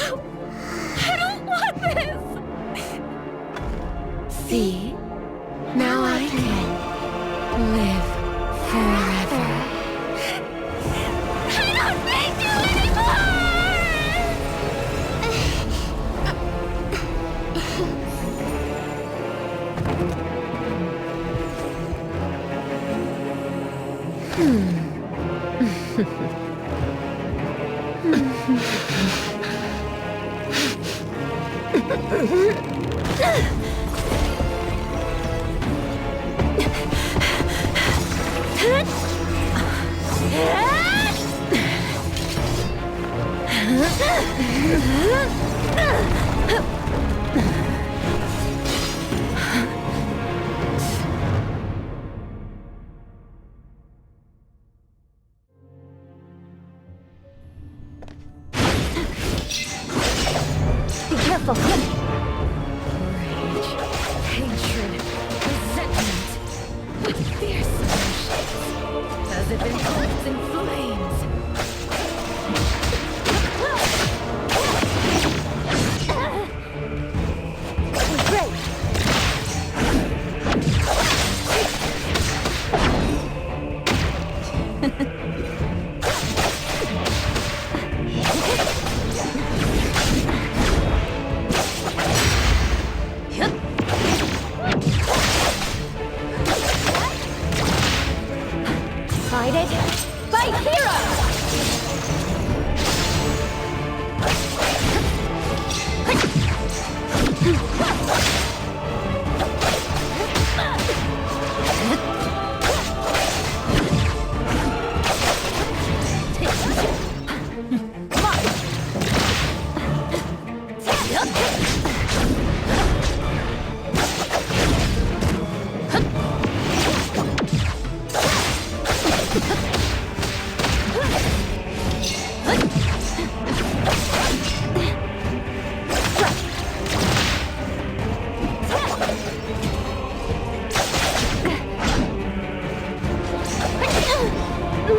I don't want this! See? Now I can live forever. I don't need you anymore! Be careful! Rage, hatred, resentment, with fierce emotions, as if engulfed in flames. Fight it! Fight hero!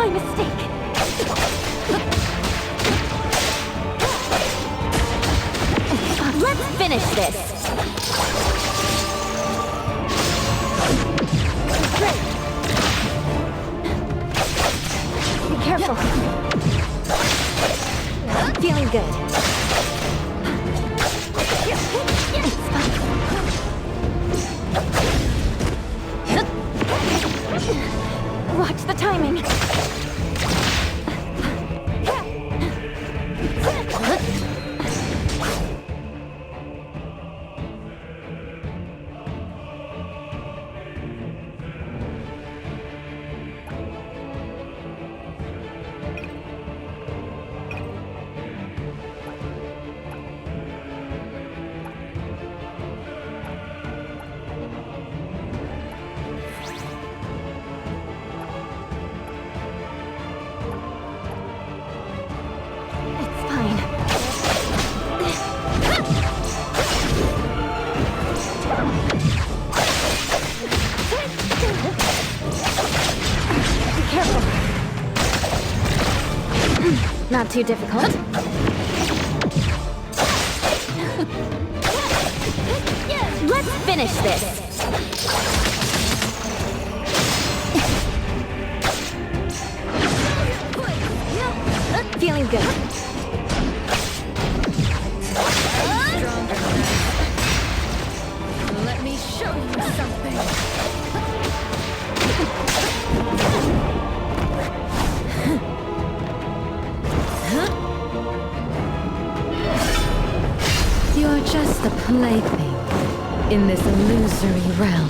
My mistake. Let's finish this. Great. Be careful. Feeling good. Watch the timing. Not too difficult. Let's finish this. Feeling good. Let me show you something. You're just a plaything in this illusory realm.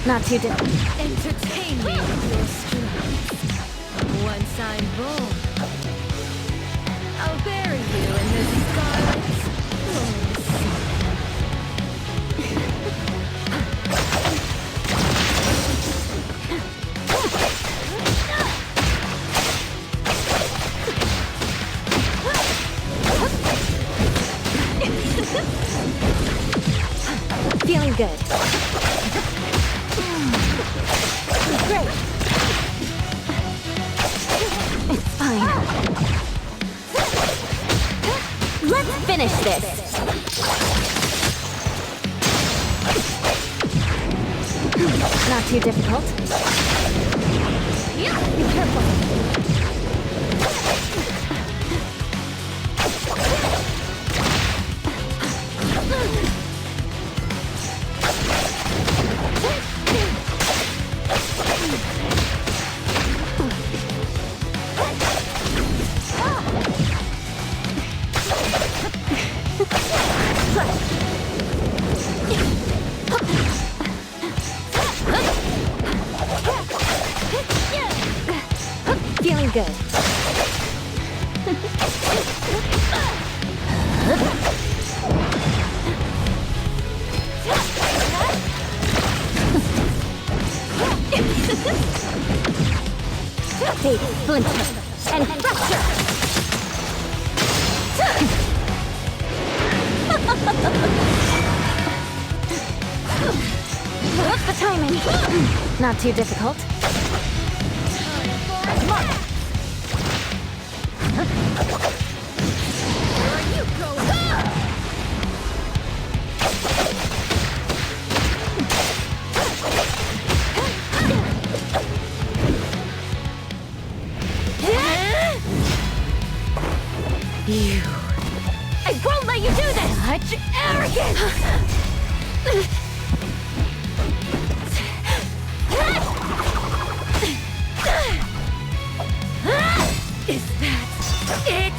Not too difficult. Entertain me with your strength. Once I'm born, I'll bury you in this scarlet Feeling good. Great. It's fine. Let's finish this. Not too difficult. Be careful. Feeling good. Fade, splinter, and fracture! What's the timing? Not too difficult. Mark! Where are you going? You... I won't let you do this! Such arrogance! Is that it?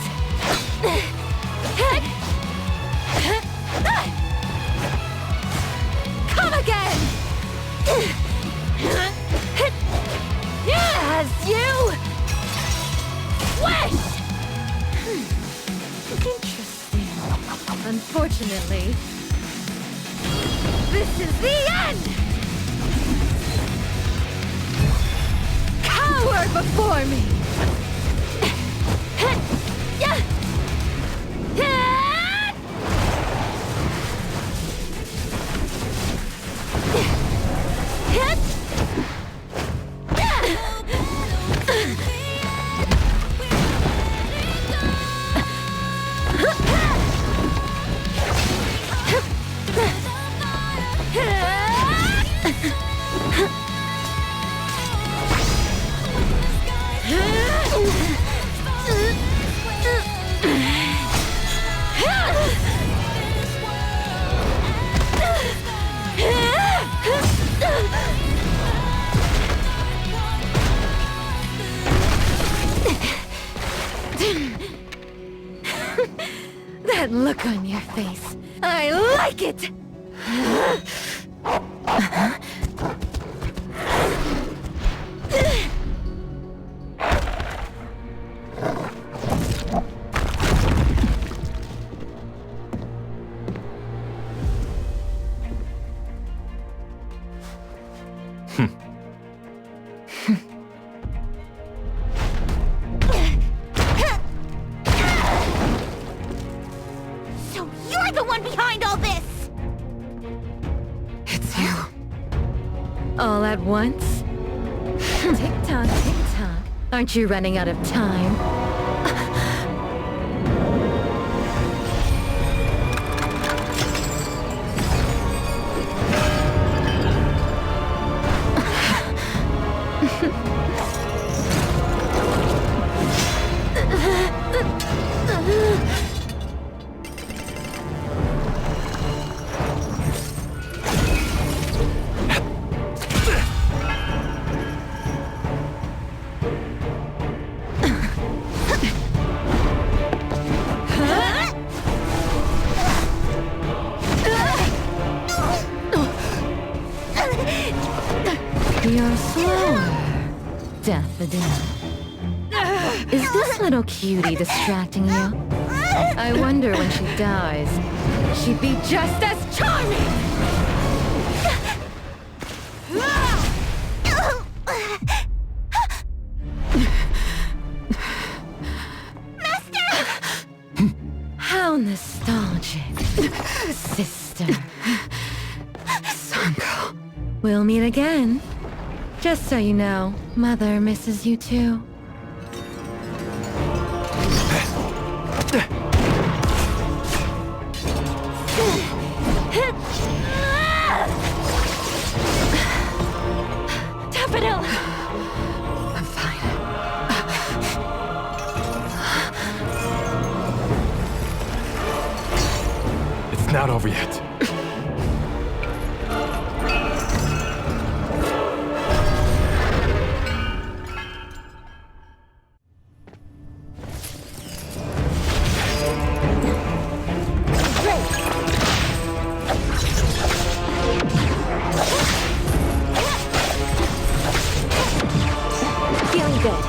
Unfortunately, this is the end! Cower before me! That look on your face. I like it! So you're the one behind all this! It's you. All at once? Tick-tock, tick-tock. Aren't you running out of time? You're slower, Daffodil. Is this little cutie distracting you? I wonder when she dies, she'd be just as charming! How nostalgic, sister. Sanko. We'll meet again. Just so you know, Mother misses you too. Daffodil! I'm fine. It's not over yet. Feeling good.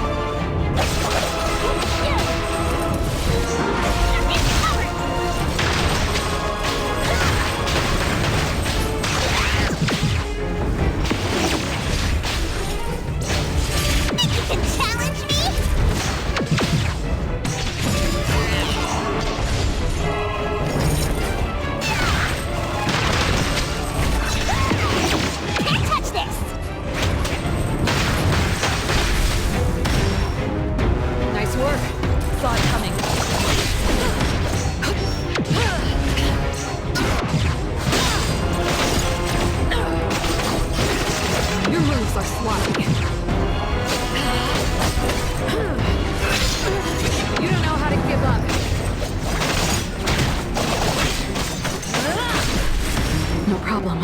You can challenge me? Can't touch this! Nice work. Saw it coming. Your moves are sloppy. You don't know how to give up. No problem.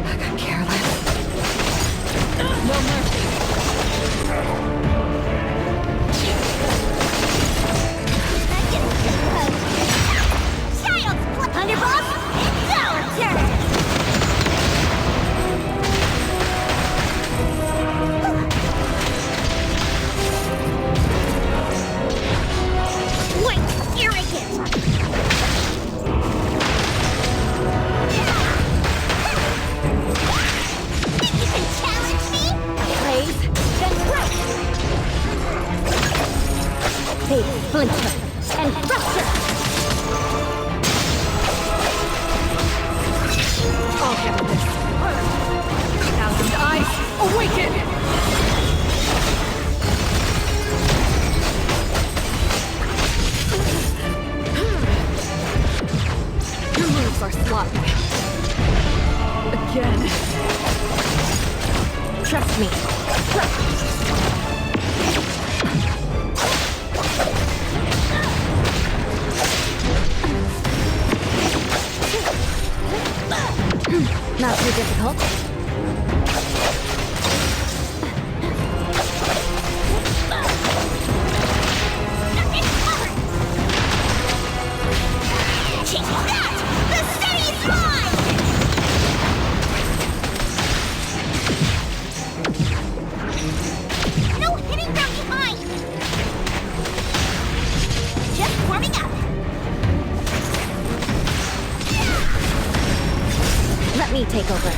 I got careless. No mercy. Fate, splinter, and fracture! I'll handle this. Thousand eyes, awaken! Your moves are sloppy. Again. Trust me. Not too difficult. Take that! The city's mine! No hitting from behind! Just warming up! Let me take over.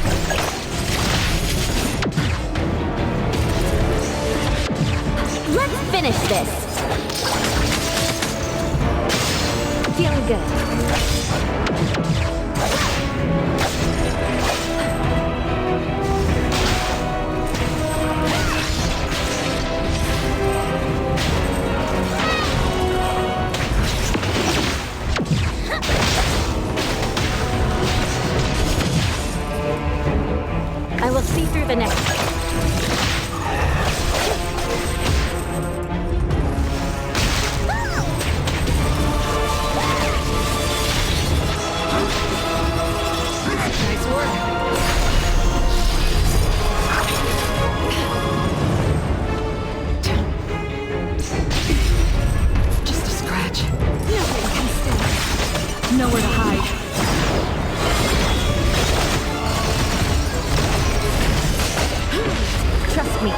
Let's finish this! Feeling good. I will see through the next. Nice work. Just a scratch. Nothing can stay. Nowhere to hide. Trust me.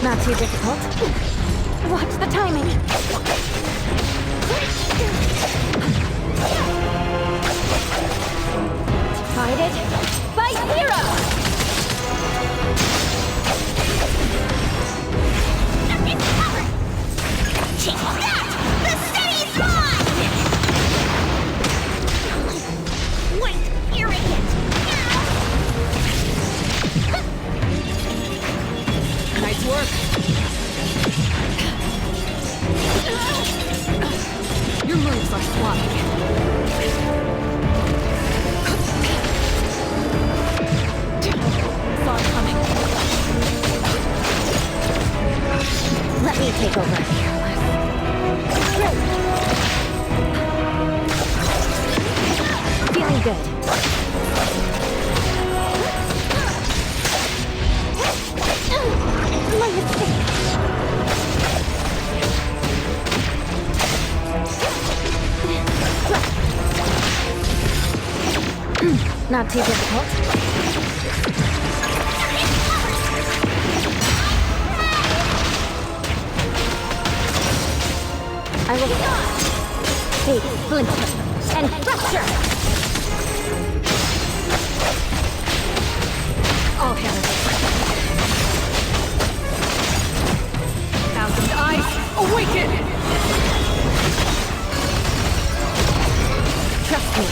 Not too difficult. Watch the timing. Divided by zero! Take that! The city's mine! Wait, arrogant! Nice work. Your moves are sloppy. Saw it coming. Let me take over. Feeling good. My mistake. Not too difficult. I will fade, splinter, and fracture! I'll handle this. Thousand eyes, awaken! Trust me.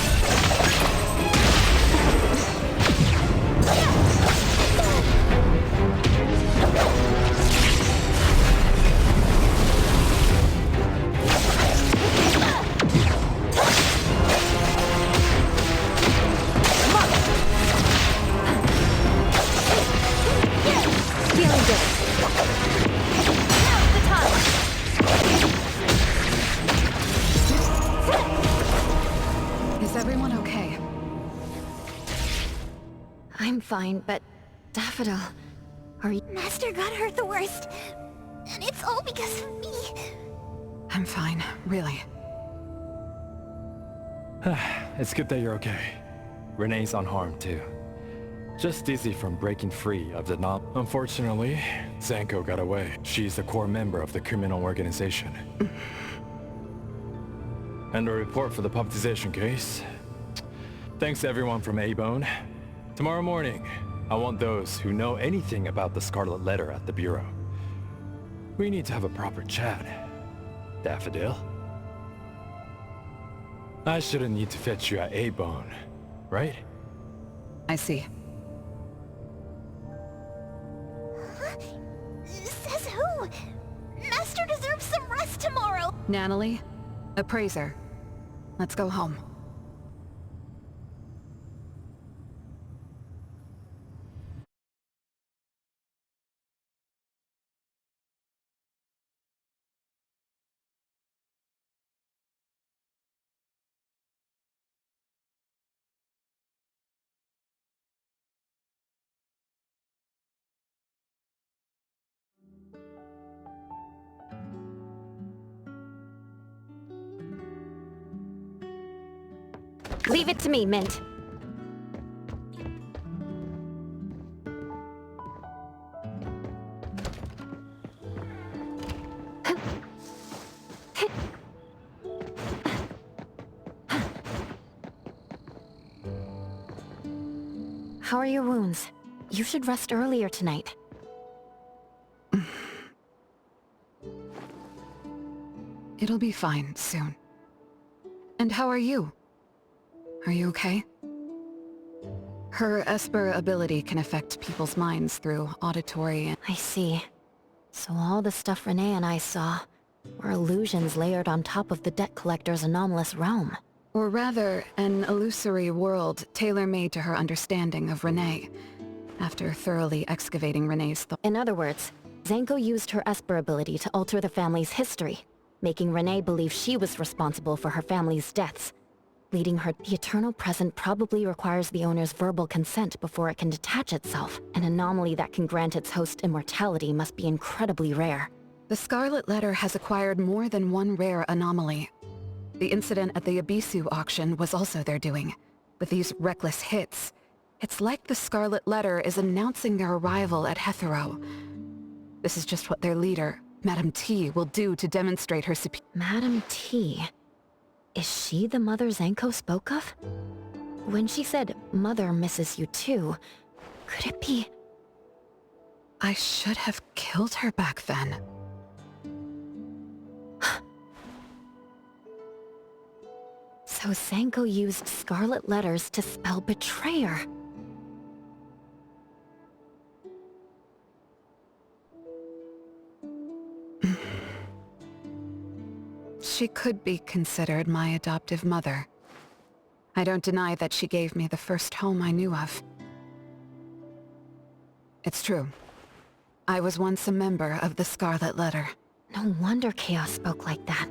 Feeling good. Now's the time. Is everyone okay? I'm fine, but... Daffodil, are you... Master got hurt the worst. And it's all because of me. I'm fine, really. It's good that you're okay. René's unharmed too. Just dizzy from breaking free of the knob. Unfortunately, Zanko got away. She's a core member of the criminal organization. And the report for the puppetization case. Thanks to everyone from A-Bone. Tomorrow morning, I want those who know anything about the Scarlet Letter at the Bureau. We need to have a proper chat. Daffodil? I shouldn't need to fetch you at A-Bone, right? I see. Says who? Master deserves some rest tomorrow. Natalie? Appraiser. Let's go home. Leave it to me, Mint. How are your wounds? You should rest earlier tonight. It'll be fine soon. And how are you? Are you okay? Her Esper ability can affect people's minds through auditory and... I see. So all the stuff René and I saw were illusions layered on top of the debt collector's anomalous realm. Or rather, an illusory world tailor-made to her understanding of René, after thoroughly excavating René's thoughts. In other words, Zanko used her Esper ability to alter the family's history, making René believe she was responsible for her family's deaths, leading her. The eternal present probably requires the owner's verbal consent before it can detach itself. An anomaly that can grant its host immortality must be incredibly rare. The Scarlet Letter has acquired more than one rare anomaly. The incident at the Abisu auction was also their doing. With these reckless hits, it's like the Scarlet Letter is announcing their arrival at Hetero. This is just what their leader, Madame T, will do to demonstrate her superiority. Madame T? Is she the mother Zanko spoke of? When she said, "Mother misses you too," could it be... I should have killed her back then. So Zanko used Scarlet Letters to spell betrayer. She could be considered my adoptive mother. I don't deny that she gave me the first home I knew of. It's true. I was once a member of the Scarlet Letter. No wonder Chaos spoke like that.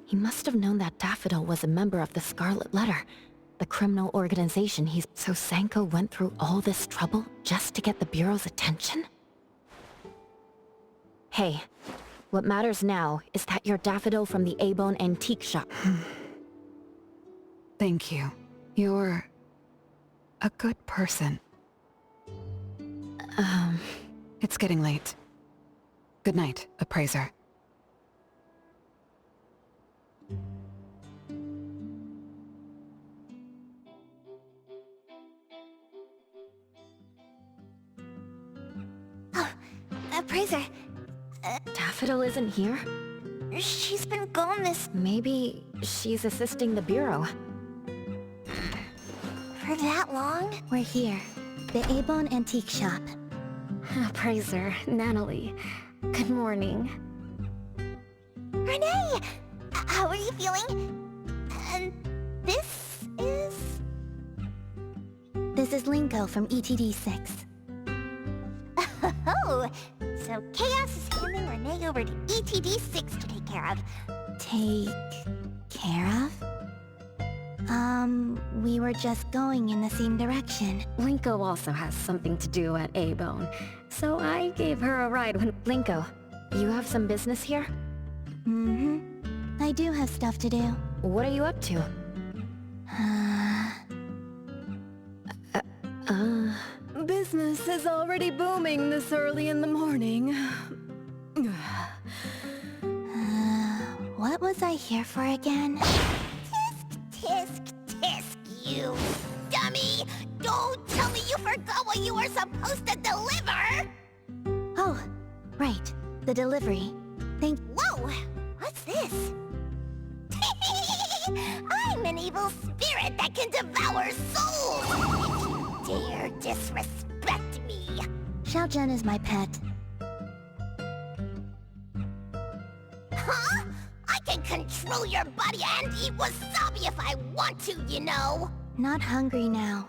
He must have known that Daffodil was a member of the Scarlet Letter, the criminal organization he's... So Zanko went through all this trouble just to get the Bureau's attention? Hey, what matters now is that you're Daffodil from the A-Bone antique shop. Thank you. You're... a good person. It's getting late. Good night, Appraiser. Appraiser. Daffodil isn't here? She's been gone this... Maybe she's assisting the Bureau. for that long? We're here. The A-Bone Antique Shop. Appraiser, Natalie. Good morning. René! How are you feeling? And this is... This is Linko from ETD6. Oh! So Chaos is handing René over to ETD6 to take care of. Take care of? We were just going in the same direction. Linko also has something to do at A-Bone, so I gave her a ride when... Linko, you have some business here? Mm-hmm. I do have stuff to do. What are you up to? Business is already booming this early in the morning. What was I here for again? Tisk, tisk, tisk, you dummy! Don't tell me forgot what you were supposed to deliver! Oh, right. The delivery. Whoa! What's this? I'm an evil spirit that can devour souls! If you dare disrespect me! Xiaozhen is my pet. Huh? I can control your body and eat wasabi if I want to, you know! Not hungry now.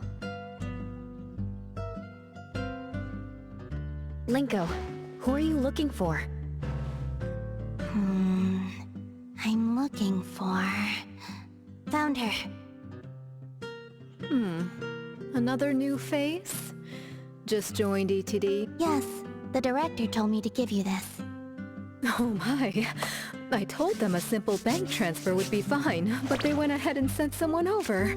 Linko, who are you looking for? I'm looking for... Found her. Another new face? Just joined ETD? Yes, the director told me to give you this. Oh my. I told them a simple bank transfer would be fine, but they went ahead and sent someone over.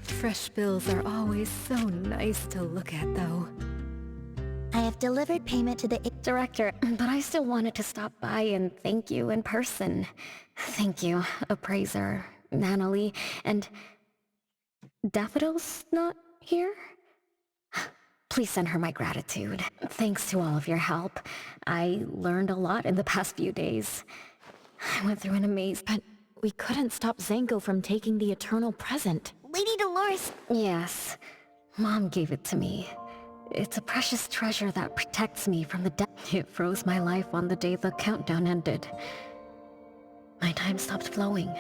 Fresh bills are always so nice to look at, though. I have delivered payment to the Director, but I still wanted to stop by and thank you in person. Thank you, Appraiser, Natalie, and... Daffodil's not here? Please send her my gratitude. Thanks to all of your help. I learned a lot in the past few days. I went through an amazing... But we couldn't stop Zanko from taking the eternal present. Lady Dolores... Yes, Mom gave it to me. It's a precious treasure that protects me from the death. It froze my life on the day the countdown ended. My time stopped flowing,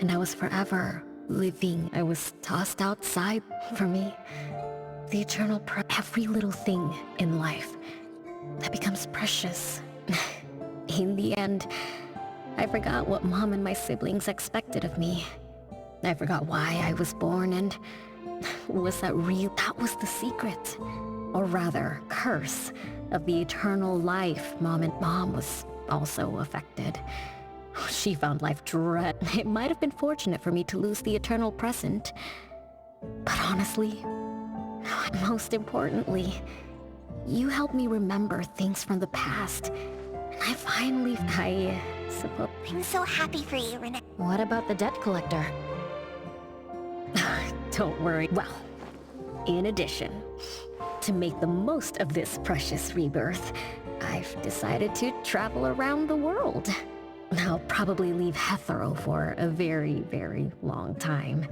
and I was forever living. I was tossed outside. For me, the eternal every little thing in life that becomes precious. In the end, I forgot what Mom and my siblings expected of me. I forgot why I was born, and was that real? That was the secret. Or rather, curse of the eternal life. Mom was also affected. She found life dread. It might have been fortunate for me to lose the eternal present. But honestly, most importantly, you helped me remember things from the past. And I suppose... I'm so happy for you, René. What about the debt collector? Don't worry. Well, in addition, to make the most of this precious rebirth, I've decided to travel around the world. I'll probably leave Hethero for a very, very long time.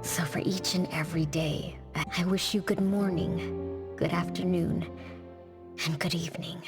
So for each and every day, I wish you good morning, good afternoon, and good evening.